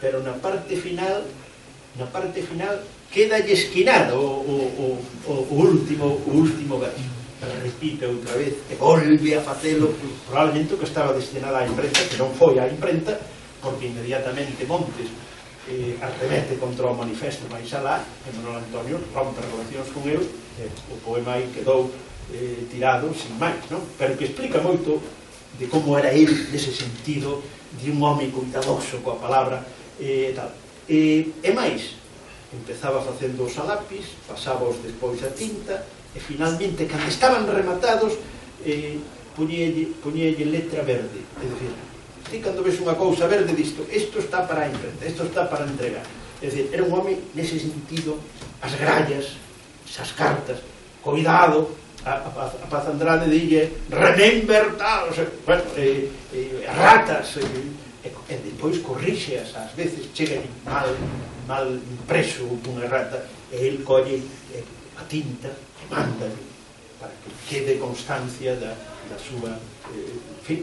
Pero na parte final quedalle esquinado o último verso. Repite outra vez e volve a facelo, probablemente o que estaba destinado á imprenta, que non foi á imprenta, porque inmediatamente Montes arremete contra o manifesto máis alá, e Manuel Antonio rompe relacións con ele, o poema aí quedou tirado sin máis, pero que explica moito de como era ele nese sentido de un home cuidadoso coa palabra e tal. E máis, empezaba facendo os a lápis, pasábaos despois a tinta, e finalmente, cando estaban rematados, poñelle letra verde, é dicir, ti cando ves unha cousa verde disto, isto está para a imprenta, isto está para entregar. É dicir, era un home nese sentido, as grallas, esas cartas, cuidado, a Paz Andrade dille remember tal, ratas, e depois corríxeas, ás veces chega mal impreso unha rata, e el colle a tinta e manda para que quede constancia da súa, en fin,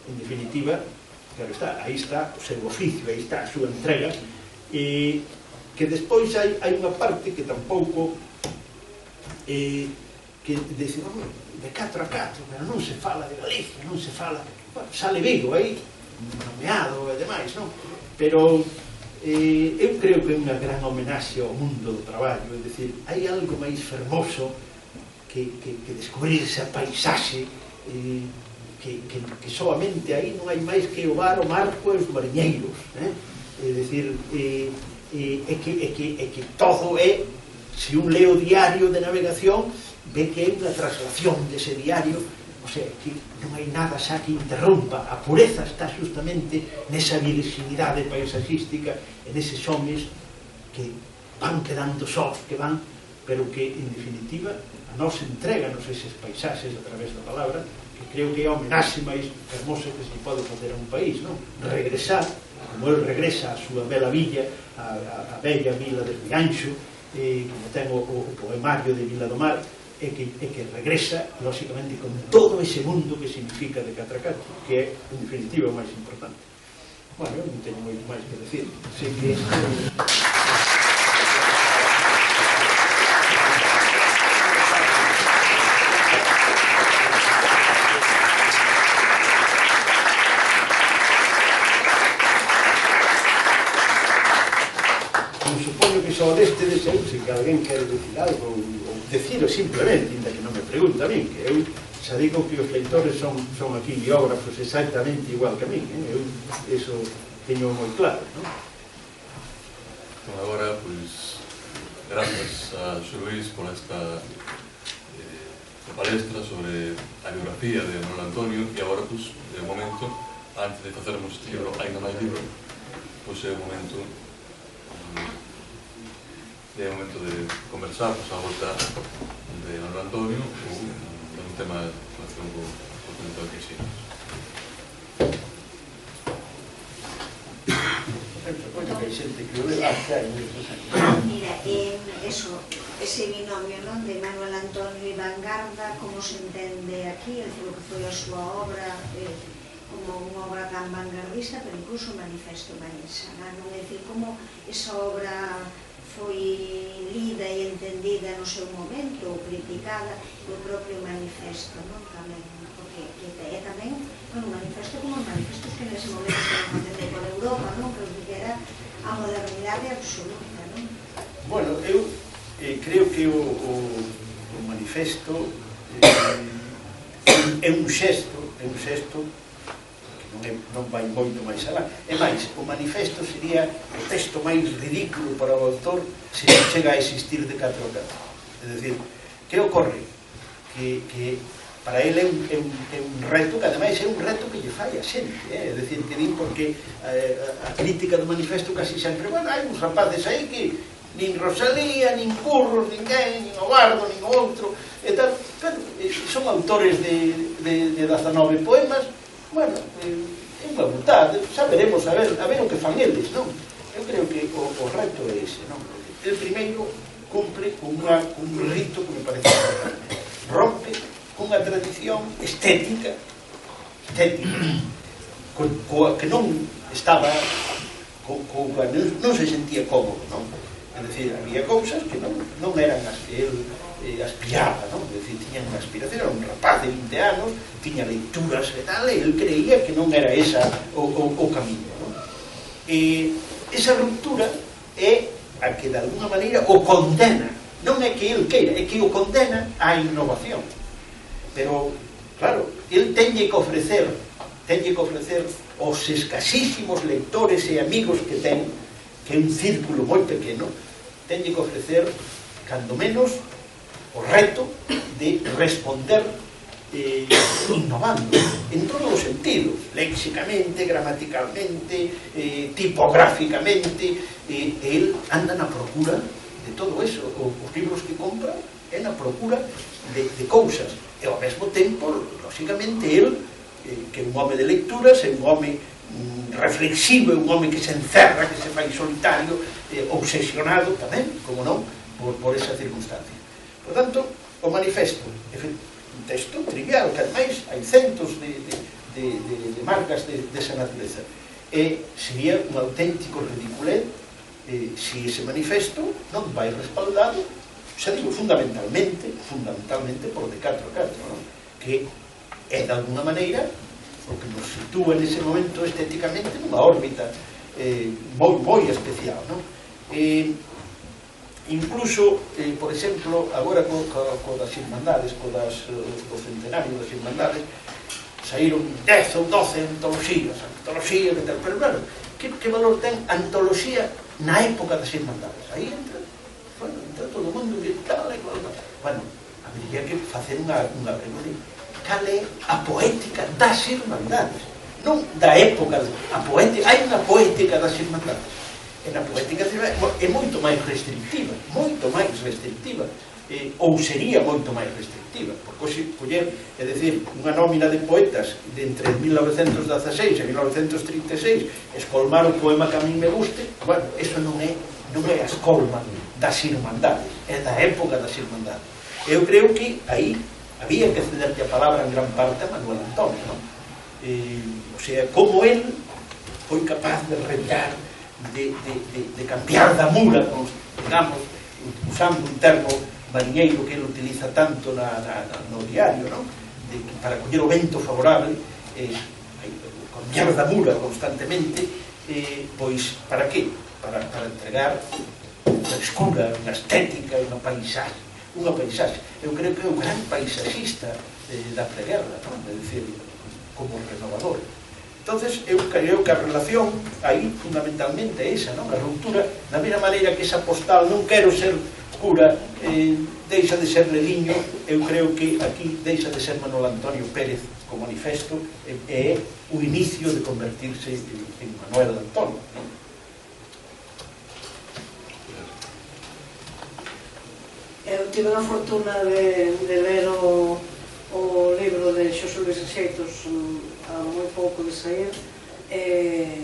en definitiva, claro está, aí está o seu oficio, aí está a súa entrega, e que despois hai unha parte que tampouco que dice, de 4 a 4, pero non se fala de Galicia, non se fala, bueno, sale Vigo aí, nomeado e demais, non? Pero eu creo que é unha gran homenaxe ao mundo do traballo, é dicir, hai algo máis fermoso que descubrir esa paisaxe que solamente aí non hai máis que o bar, o marco e os mariñeiros, é dicir, que todo é, se un leo diario de navegación, ve que é unha traslación dese diario, o sea, que non hai nada xa que interrompa. A pureza está justamente nesa virginidade paisaxística e neses homes que van quedando sós, que van, pero que, en definitiva, a nos entreganos eses paisaxes a través da palabra, que creo que é a homenaxe máis hermosa que se pode facer a un país, non? Regresar, como el regresa a súa bela villa, a bella vila de Rianxo, como ten o poemario de Vila do Mar, e que regresa, lóxicamente, con todo ese mundo que significa de Catracato, que é, en definitiva, o máis importante. Bueno, eu non teño moito máis que decir. Así que... supoño que só deste deseo, se que alguén quere decir algo, ou deciro simplemente, ainda que non me pregunta a min, que eu xa digo que os leitores son aquí biógrafos exactamente igual que a min, eu eso teño moi claro, non? Bueno, agora, pois, gracias a Xo Luís por esta palestra sobre a biografía de Manuel Antonio, e agora, pois, é o momento, antes de facermos este libro, ainda máis libro, pois é o momento de conversar a volta de Manuel Antonio ou de un tema relación co conto de Quixín. Supoño que hai xente que o ve lá, Mira, eso, ese binomio, non, de Manuel Antonio e Vanguarda, como se entende aquí, o que foi a súa obra como unha obra tan vanguardista, pero incluso o manifesto Vanessa, non? É dicir, como esa obra foi lida e entendida no seu momento, ou criticada, o propio manifesto, non? Tamén, porque é tamén un manifesto como os manifestos que nese momento se entende por Europa, non? Que era a modernidade absoluta, non? Bueno, eu creo que o manifesto é un xesto que non vai moito máis alá. É máis, o manifesto sería o texto máis ridículo para o autor se non chega a existir de 4 a 4. É dicir, que ocorre? Que para ele é un reto, que ademais é un reto que lle fai a xente, é dicir, que din porque a crítica do manifesto casi sempre, bueno, hai uns rapaces aí que nin Rosalía, nin Curros, ninguén, nin o Bardo, nin o outro, e tal, pero son autores de 19 poemas. Bueno, é unha vontade, xa veremos a ver o que fan eles, non? Eu creo que o reto é ese, non? El primeiro cumpre un rito que me parece importante, rompe cunha tradición estética coa que non estaba, non se sentía cómodo, non? É dicir, había cousas que non eran as que el aspiraba, non? É dicir, tiña unha aspiración, era un rapaz de 20 anos, tiña leituras e tal, e el creía que non era esa o camiño, non? E esa ruptura é a que de alguna maneira o condena, non é que el queira, é que o condena á innovación. Pero, claro, el tenlle que ofrecer aos escasísimos lectores e amigos que ten, que é un círculo moi pequeno, tenlle que ofrecer, cando menos, o reto de responder innovando en todos os sentidos, léxicamente, gramaticalmente, tipográficamente. El anda na procura de todo eso. Os libros que compra é na procura de cousas, e ao mesmo tempo, lógicamente, el, que é un home de lecturas, é un home reflexivo, é un home que se encerra, que se fai solitario, obsesionado tamén, como non, por esa circunstancia. Por tanto, o manifesto é un texto trivial, que ademais hai centos de marcas desa natureza, e sería un auténtico ridiculé se ese manifesto non vai respaldado, xa digo, fundamentalmente por de 4 a 4, non? Que é de alguna maneira o que nos sitúa nese momento estéticamente nunha órbita moi especial, non? Incluso, por exemplo, agora co das Irmandades, co centenario das Irmandades, saíron 10 ou 12 antoloxías e tal, pero claro, que valor ten antoloxía na época das Irmandades? Aí entra todo o mundo que tal e cual. Bueno, habería que facer unha pregunta. Cal é a poética das Irmandades? Non da época, hai unha poética das Irmandades. E na poética é moito máis restrictiva, ou sería moito máis restrictiva, porque hoxe coller, é dicir, unha nómina de poetas de entre 1916 e 1936, escolmar o poema que a mí me guste, bueno, eso non é a escolma das Irmandades, é da época das Irmandades. Eu creo que aí había que cederte a palabra en gran parte a Manuel Antonio, non? O sea, como el foi capaz de revirar, de cambiar da mula, digamos, usando un termo mariñeiro que ele utiliza tanto no diario, non? Para coller o vento favorable, cambiar da mula constantemente, pois, para que? Para entregar unha frescura, unha estética, unha paisaxe. Eu creo que é un gran paisajista da preguerra, non? É dicir, como renovador. Entonces, eu creo que a relación aí fundamentalmente é esa, non? A ruptura, da mesma maneira que esa postal non quero ser cura, deixa de ser Leliño, eu creo que aquí deixa de ser Manuel Antonio Pérez como manifesto, e é o inicio de convertirse en Manuel Antonio, non? Eu tive a fortuna de ler o libro de Xosé Luis Axeitos a moi pouco de sair, e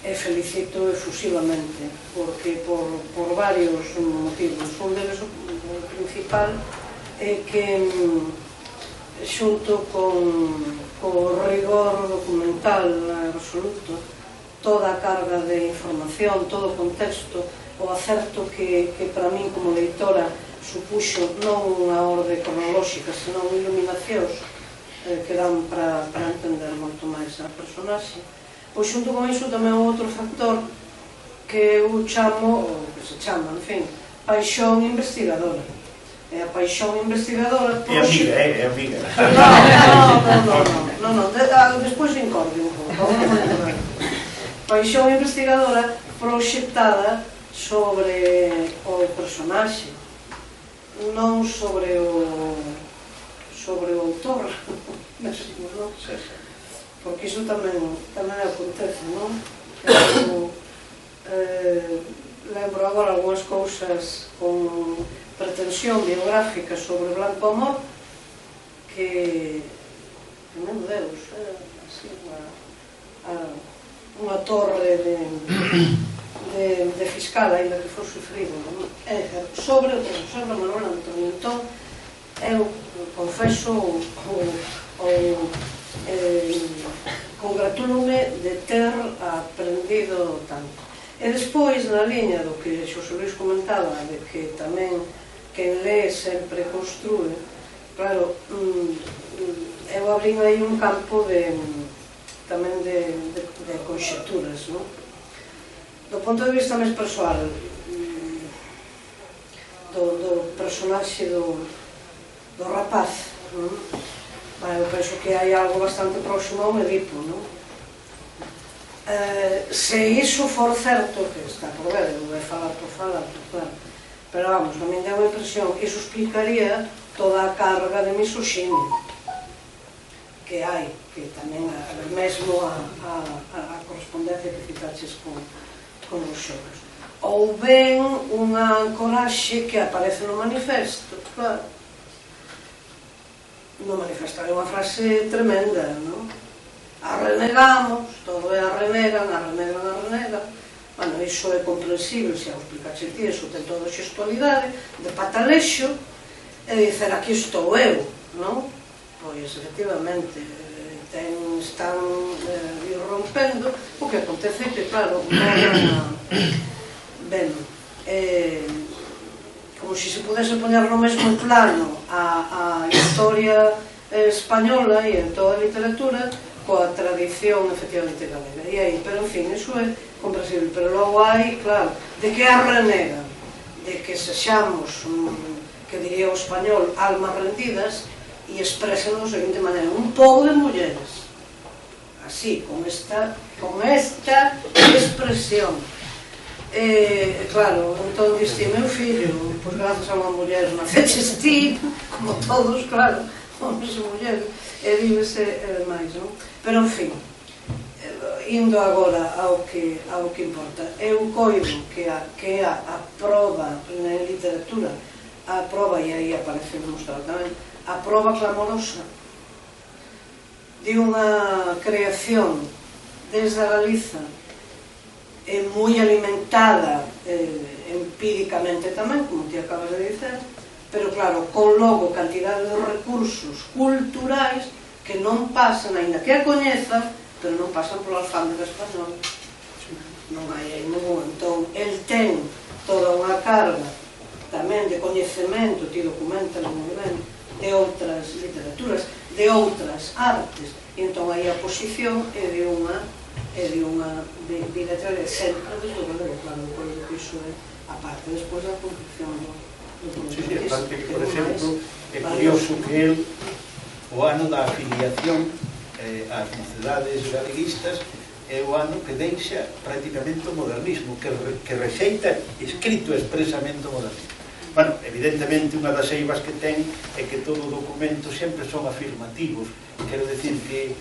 e felicito efusivamente, porque por varios motivos. Un deles, o principal, é que xunto co rigor documental absoluto, toda a carga de información, todo o contexto, o acerto que para min como leitora supuxo non unha orde cronolóxica, senón iluminacións que dan para entender moito máis a personaxe. Pois xunto con iso tamén outro factor que eu chamo, ou que se chama, en fin, paixón investigadora. E a paixón investigadora... É amiga, é amiga. Non, despois incorde un pouco. Paixón investigadora proxectada sobre o personaxe, non sobre o autor, non? Porque iso tamén acontece, non? Lembro agora algunhas cousas con pretensión biográfica sobre Blanco Amor que meu Deus, así unha torre de fiscal, ainda que for sufrido, sobre o profesor Manuel Antonio. Entón, eu confeso congratúlome de ter aprendido tanto. E despois, na liña do que Xosé Luis comentaba, de que tamén quen lee sempre construe, claro, eu abrín aí un campo tamén de conxecturas, non? Do punto de vista máis persoal, do personaxe do rapaz, eu penso que hai algo bastante próximo ao Edipo, non? Se iso for certo, que está por ver, eu vou falar por falar, claro, pero vamos, a min dá unha impresión que iso explicaría toda a carga de misoxinia que hai, que tamén mesmo a correspondencia que citaches con os xogos. Ou ben unha ancoraxe que aparece no manifesto, claro. No manifesto hai unha frase tremenda, non? Arrenegamos, todo é arrenegan. Bueno, iso é comprensible, se ao explicaxe ti, iso ten toda a xestualidade, de patalexo, e dicer, aquí estou eu, non? Pois, efectivamente, están irrompendo, o que acontece é que, claro, ben, como se se pudese poñer no mesmo plano a historia española e en toda a literatura coa tradición efectivamente galega, e aí, pero en fin, iso é comprensible, pero logo hai, claro, de que arrenegan, de que sexamos, que diría o español, almas rendidas, e expresen da seguinte maneira, un pobo de mulleres, así, con esta expresión. Claro, entón diste, meu fillo, pois grazas a unha muller naceches ti, como todos, claro, homens e mulleres, e vívese demais, non? Pero, en fin, indo agora ao que importa, eu coido que a proba na literatura, a proba, e aí aparece demostrado tamén, a proba clamorosa de unha creación desde a Galiza moi alimentada empíricamente tamén, como ti acabas de dizer, pero claro, con logo cantidade de recursos culturais que non pasan, aínda que a coñezan, pero non pasan pola alfándega española. Non hai ningún. Entón, el ten toda unha carga tamén de coñecemento, ti documentas moi ben, de outras literaturas, de outras artes, e entón aí a posición é de unha bilateral sempre desde o galego, claro, que iso é a parte despois da construcción do Sí, aparte que, por exemplo, é curioso que el, o ano da afiliación ás mocedades galeguistas, é o ano que deixa prácticamente o modernismo, que rexeita escrito expresamente o modernismo. Bueno, evidentemente, unha das eivas que ten é que todo o documento sempre son afirmativos, quero decir que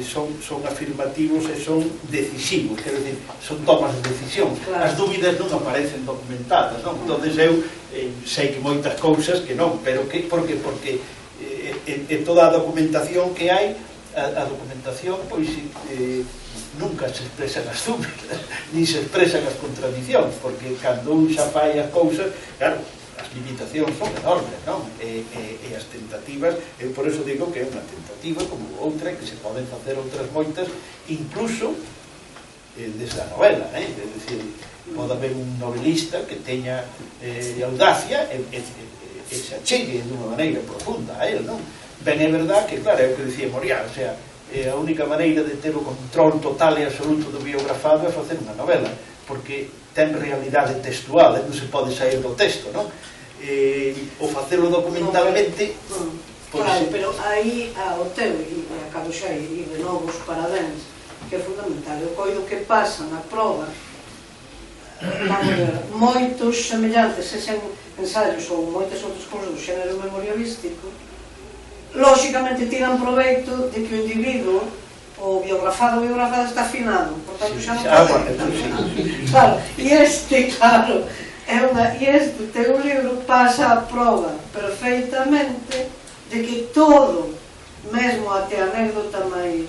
son afirmativos e son decisivos, quero decir, son tomas de decisión. As dúbidas non aparecen documentadas, non? Entón, eu sei que moitas cousas que non, pero porque toda a documentación que hai, a documentación, pois, nunca se expresan as dúbidas, ni se expresan as contradicións, porque cando un xa fai as cousas, claro, as limitacións son enormes, non? E as tentativas, eu por eso digo que é unha tentativa como outra, que se poden facer outras moitas, incluso desde a novela, é dicir, pode haber un novelista que teña audacia e se achegue dunha maneira profunda a él, non? Ben, é verdad que, claro, é o que dicía Moriá, o sea, a única maneira de ter o control total e absoluto do biografado é facer unha novela, porque ten realidade textual, non se pode sair do texto, non? O facelo documentalmente... Claro, pero aí o teu, e acabo xa, e de novo os parabéns, que é fundamental. Eu coido que pasa na proba, vamos ver, moitos semellantes, sexen ensaios ou moitas outras cousas do xénero memorialístico, lóxicamente tiran proveito de que o individuo, o biografado ou biografada está afinado, portanto xa non pode. Claro, e este teu libro pasa a proba perfeitamente de que todo, mesmo até a anécdota máis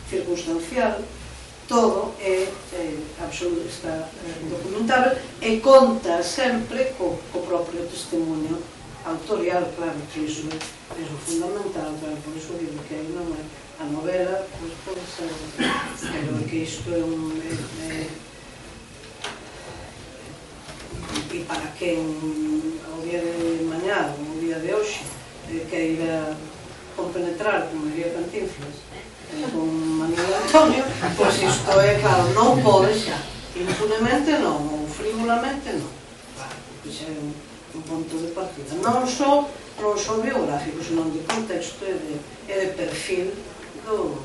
circunstancial, todo absolutamente está documentado e conta sempre co propio testemunho autorial, claro, que iso é fundamental, claro, por iso digo que aí non é a novela, pois pode ser, pero que isto é un... E para quen ao día de mañá, ou ao día de hoxe, que irá compenetrar, como diría Cantinflas, con Manuel Antonio, pois isto é, claro, non pode xa, impunemente non, ou frívolamente non, claro, porque xa é un punto de partida, non só biográfico, senón de contexto e de perfil do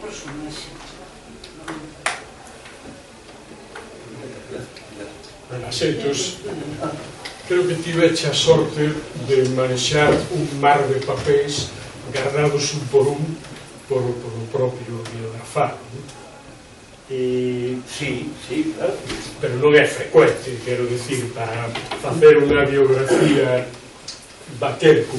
personaxe. Asentos, creo que tiveche a sorte de manexar un mar de papéis guardados un por un por o propio biografado. Sí, claro. Pero non é frecuente, quero dicir, para facer unha biografía bater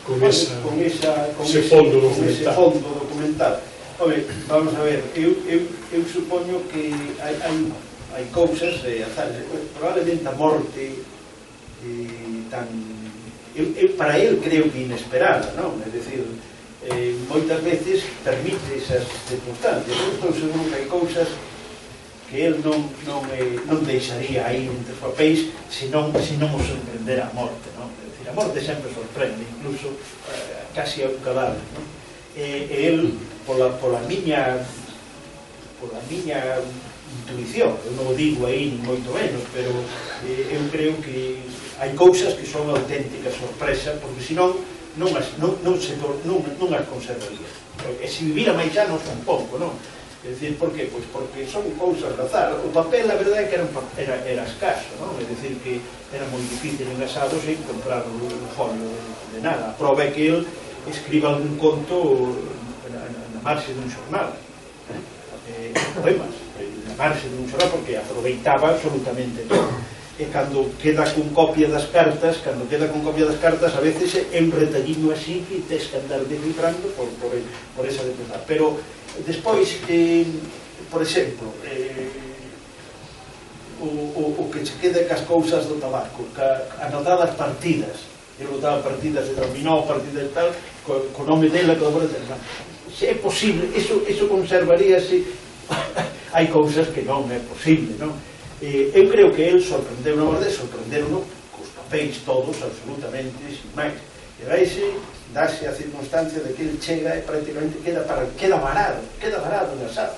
con ese fondo documental. Home, vamos a ver, eu supoño que hai cousas, probablemente a morte para el creo que inesperada, non? É dicir, moitas veces permite esas circunstancias. Eu estou seguro que hai cousas que el non deixaría aí entre os papéis se non o sorprendera a morte, non? É dicir, a morte sempre sorprende, incluso casi a un cadáver, non? E el, pola miña intuición, eu non o digo aí ni moito menos, pero eu creo que hai cousas que son auténticas sorpresas, porque senón non as conservaría. E se vivira máis anos tampouco, non? É dicir, por qué? Pois porque son cousas de azar. O papel, a verdade é que era escaso, non? É dicir, que era moi difícil en asados encontrar un folio de nada. A prova é que el escriba algún conto na marxe dun xornal, poemas, na marxe dun xornal, porque aproveitaba absolutamente todo. E cando queda con copia das cartas, a veces é un retalliño así que tes que andar descifrando por esa depurada. Pero despois, por exemplo, o que se queda cas cousas do tabaco, anotadas partidas, eu notaba partidas de dominó, partidas de tal, co nome dela, se é posible, eso conservaríase. Hai cousas que non é posible, non? Eu creo que el sorprendeu cos papéis todos, absolutamente, sin máis. E dáse a circunstancia de que el chega e prácticamente queda varado na sala.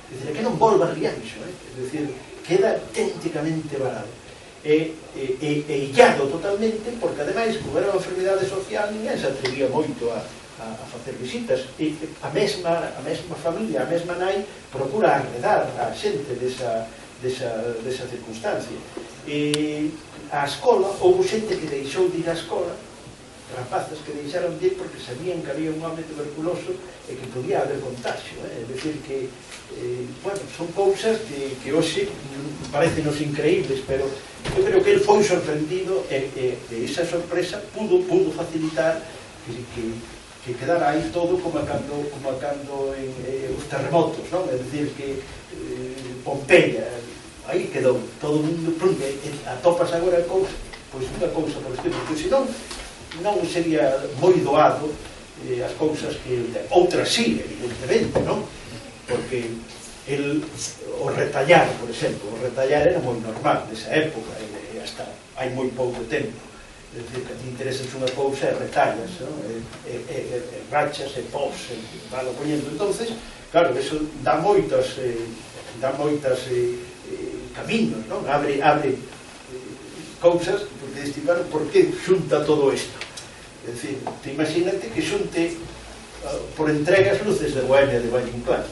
É dicir, que non volva a Rianxo, é dicir, queda auténticamente varado. E illado totalmente, porque ademais, como era unha enfermidade social, ninguén se atrevía moito a facer visitas. E a mesma familia, a mesma nai, procura arredar a xente desa circunstancia. A escola, houve xente que deixou de ir á escola, rapazas que deixaron de ir porque sabían que había un home tuberculoso e que podía haber contagio. É dicir que, son cousas que hoxe parecenos increíbles, pero eu creo que el foi sorprendido e esa sorpresa pudo facilitar que que quedara aí todo como cando os terremotos, non? É dicir que Pompeia, aí quedou todo o mundo, porque atopas agora pois unha cousa por estilo, porque senón non sería moi doado as cousas que outras sí, evidentemente, non? Porque o retallar, por exemplo, o retallar era moi normal nesa época e hasta hai moi pouco tempo. É dicir, que a ti interesas unha cousa e retallas, non? E rachas e pos, e valo poñendo. Entonces, claro, eso dá moitas camiños, non? Abre cousas, porque diste, claro, por que xunta todo isto? É dicir, te imagínate que xunte por entregas luces de Bohemia de Valle Inclán.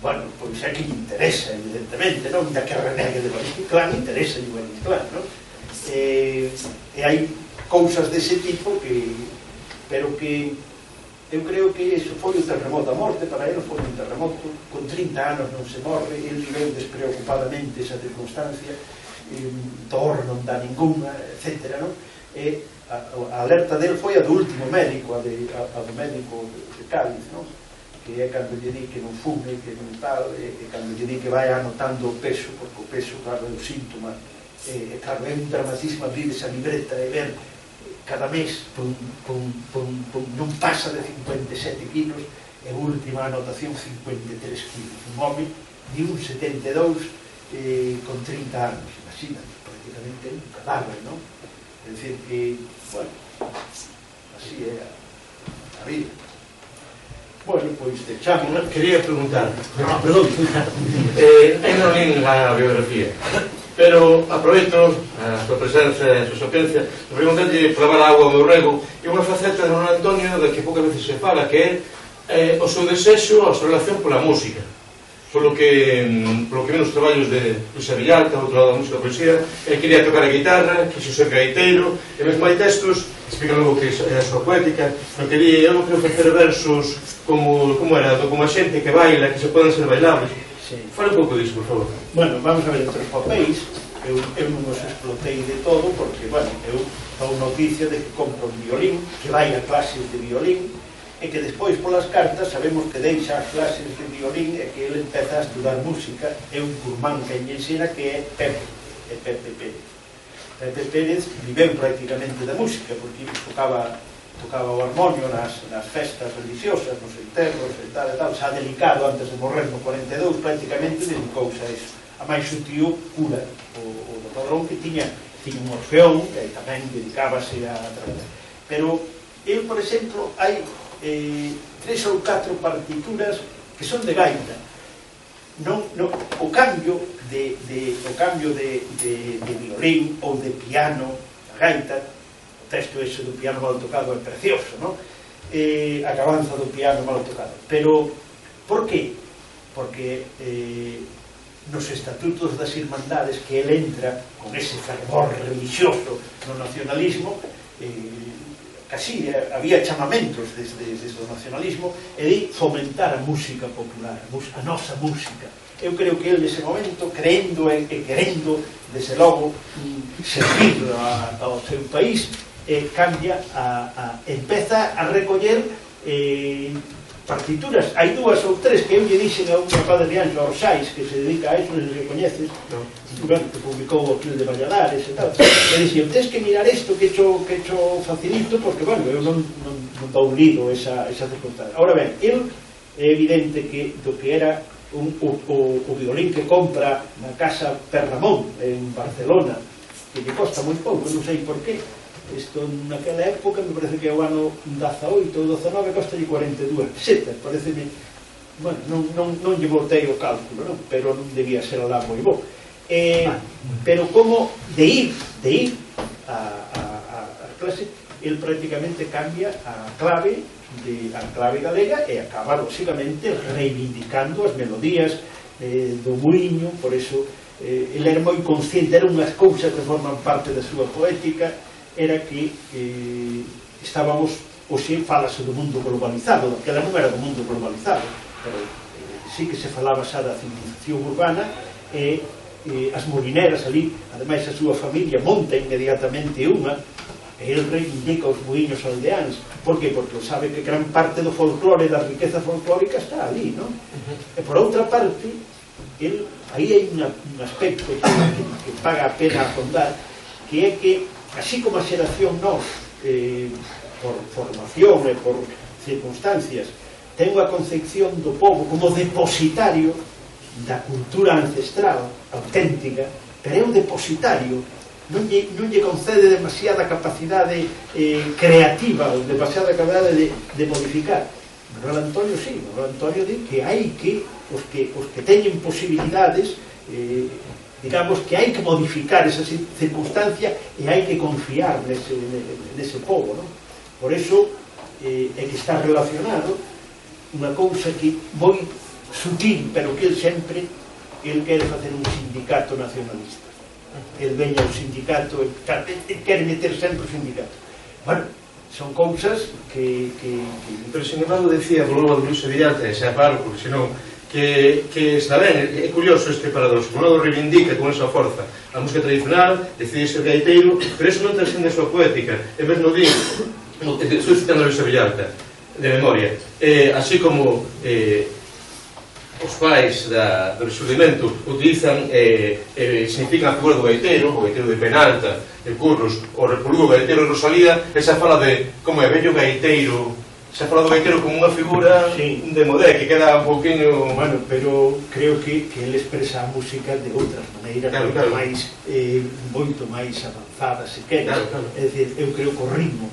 Bueno, pois é que lle interesa, evidentemente, non? Da que renegue de Valle Inclán, interesa de Valle Inclán, non? E hai cousas dese tipo pero que eu creo que iso foi o terremoto. A morte para ele foi un terremoto, con 30 anos non se morre, ele viveu despreocupadamente esa circunstancia, dor non dá ninguna, etc. E a alerta dele foi a do último médico, a do médico de Cádiz, que é cando lle di que non fume, que non tal, e cando lle di que vai anotando o peso, porque o peso, claro, é o síntoma. Claro, é un dramatismo abrir esa libreta e ver cada mes non pasa de 57 kilos e a última anotación 53 kilos. Un home de un 72 con 30 anos, imagínate, prácticamente un cadáver, non? É dicir que, bueno, así é a vida. Bueno, pois te chamo. Quería preguntar, Perdón. non lín a biografía, pero aproveito a súa presenza e a súa sapiencia de preguntarlle probar a auga ao meu rego e unha faceta de Don Antonio da que poucas veces se fala, que é o seu desexo, a súa relación pola música, polo que ven os traballos de Luis Villalta, outro lado da música da poesía. Quería tocar a guitarra, quixo ser gaiteiro, e mesmo hai textos, explica logo que é a súa poética, non quería, eu non quero facer versos como era, como a xente que baila, que se poden ser bailables. Fala un pouco disso, por favor. Bueno, vamos a ver, entre os papéis, eu non os explotei de todo, porque, bueno, eu dou noticia de que compro un violín, que vai a clases de violín, e que despois polas cartas sabemos que deixa as clases de violín e que ele empeza a estudar música. É un curmán que lle ensina, que é Pepe Pérez. Pepe Pérez viveu prácticamente da música, porque tocaba o armonio nas festas religiosas, nos enterros e tal, xa delicado, antes de morrer no 42, prácticamente dedicouse a iso. A máis o tío cura, o do Padrón, que tiña un orfeón, e tamén dedicábase a traballar. Pero eu, por exemplo, hai 3 ou 4 partituras que son de gaita. O cambio de violín ou de piano a gaita, o texto ese do piano mal tocado é precioso, non? A acabanza do piano mal tocado. Pero, por que? Porque nos estatutos das irmandades que ele entra con ese fervor religioso no nacionalismo, casi había chamamentos desde o nacionalismo, e de fomentar a música popular, a nosa música. Eu creo que ele nese momento, creendo e querendo, desde logo, servir ao seu país, cambia, empeza a recoller partituras. Hai 2 ou 3 que eu lle dixen a un rapaz de Rianxo, a Orsais, que se dedica a eso, non se coñeces, que publicou o Club de Valladares e tal, e dixen, tens que mirar isto que cho facilito, porque, bueno, eu non dou lido esa circunstancia. Ahora ben, é evidente que do que era o violín que compra na casa Perramón en Barcelona, que lle costa moi pouco, non sei por qué. Isto naquela época, me parece que é o ano 18 ou 19, costa de 42 pesetas, pareceme, bueno, non lle botei o cálculo, non? Pero non debía ser alá moi bo. Pero como de ir a clase, el prácticamente cambia a clave galega e acaba, lógicamente, reivindicando as melodías do muiño. Por eso, ele era moi consciente, eran unhas cousas que forman parte da súa poética, era que estábamos, hoxe falase do mundo globalizado, daquela non era do mundo globalizado, pero sí que se falaba xa da civilización urbana, e as molineras ali, ademais a súa familia monta inmediatamente unha, e ele reivindica os buiños aldeáns. Por que? Porque sabe que gran parte do folclore, da riqueza folclórica está ali, non? E por outra parte, aí hai un aspecto que paga a pena afondar, que é que, así como a xeración nós, por formación e por circunstancias, ten a concepción do povo como depositario da cultura ancestral auténtica, pero é un depositario, non lle concede demasiada capacidade creativa, ou demasiada capacidade de modificar. Manuel Antonio sí, Manuel Antonio di que hai que os que teñen posibilidades, digamos que hai que modificar esa circunstancia e hai que confiar nese povo, non? Por eso é que está relacionado unha cousa que moi sutil, pero que ele sempre quere facer un sindicato nacionalista. Ele veña ao sindicato, quere meter sempre o sindicato. Bueno, son cousas que... Pero, sin embargo, decía, volvo a Luis Villalta, e xa paro, porque senón, que está ben, é curioso este paradoxo. Por un lado reivindica con esa forza a música tradicional, decide ser gaiteiro, pero eso non transcende a súa poética. E mesmo digo, estou citando a Luis Villalta, de memoria, así como os pais do resurdimento utilizan significan a figura do gaiteiro, o gaiteiro de Penalta, de Curros, o repoludo gaiteiro de Rosalía, esa fala de como é bello gaiteiro, esa fala do gaiteiro como unha figura de modé, que queda un pouquinho... Bueno, pero creo que ele expresa a música de outras maneiras, moito máis avanzadas, se queres. É dicir, eu creo que o ritmo,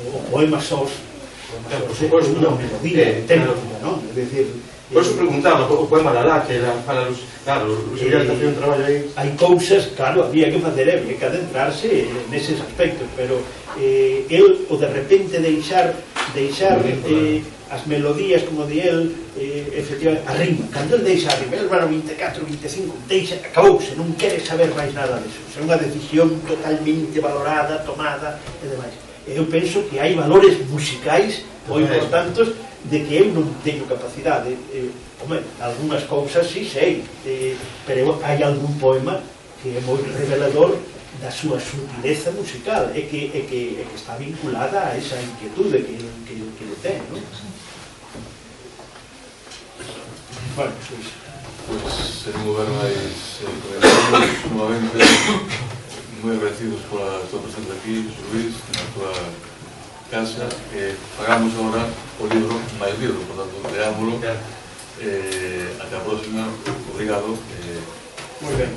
o poema sós, unha melodía, tempo, non? É dicir... Por eso preguntaba, o poema Lalá, que era para os... Claro, Luis Villalta facía un traballo aí... Hai cousas, claro, había que facer, había que adentrarse neses aspectos, pero el, o de repente deixar as melodías, como de el, efectivamente, a rima, cando el deixa a rima, el vano 24, 25, deixa, acabouse, non quere saber máis nada deso, é unha decisión totalmente valorada, tomada, e demais. Eu penso que hai valores musicais moi importantes de que eu non teño capacidade. Home, algunhas cousas sí sei, pero hai algún poema que é moi revelador da súa sutileza musical e que está vinculada a esa inquietude que ele ten, non? Bueno, pues sen mover máis comentarios, nuevamente moi agradecidos pola tua presencia aquí, Luis, na tua casa. Pagamos agora o libro, máis libro, por tanto, leámoslo. Até a próxima, obrigado. Moi ben.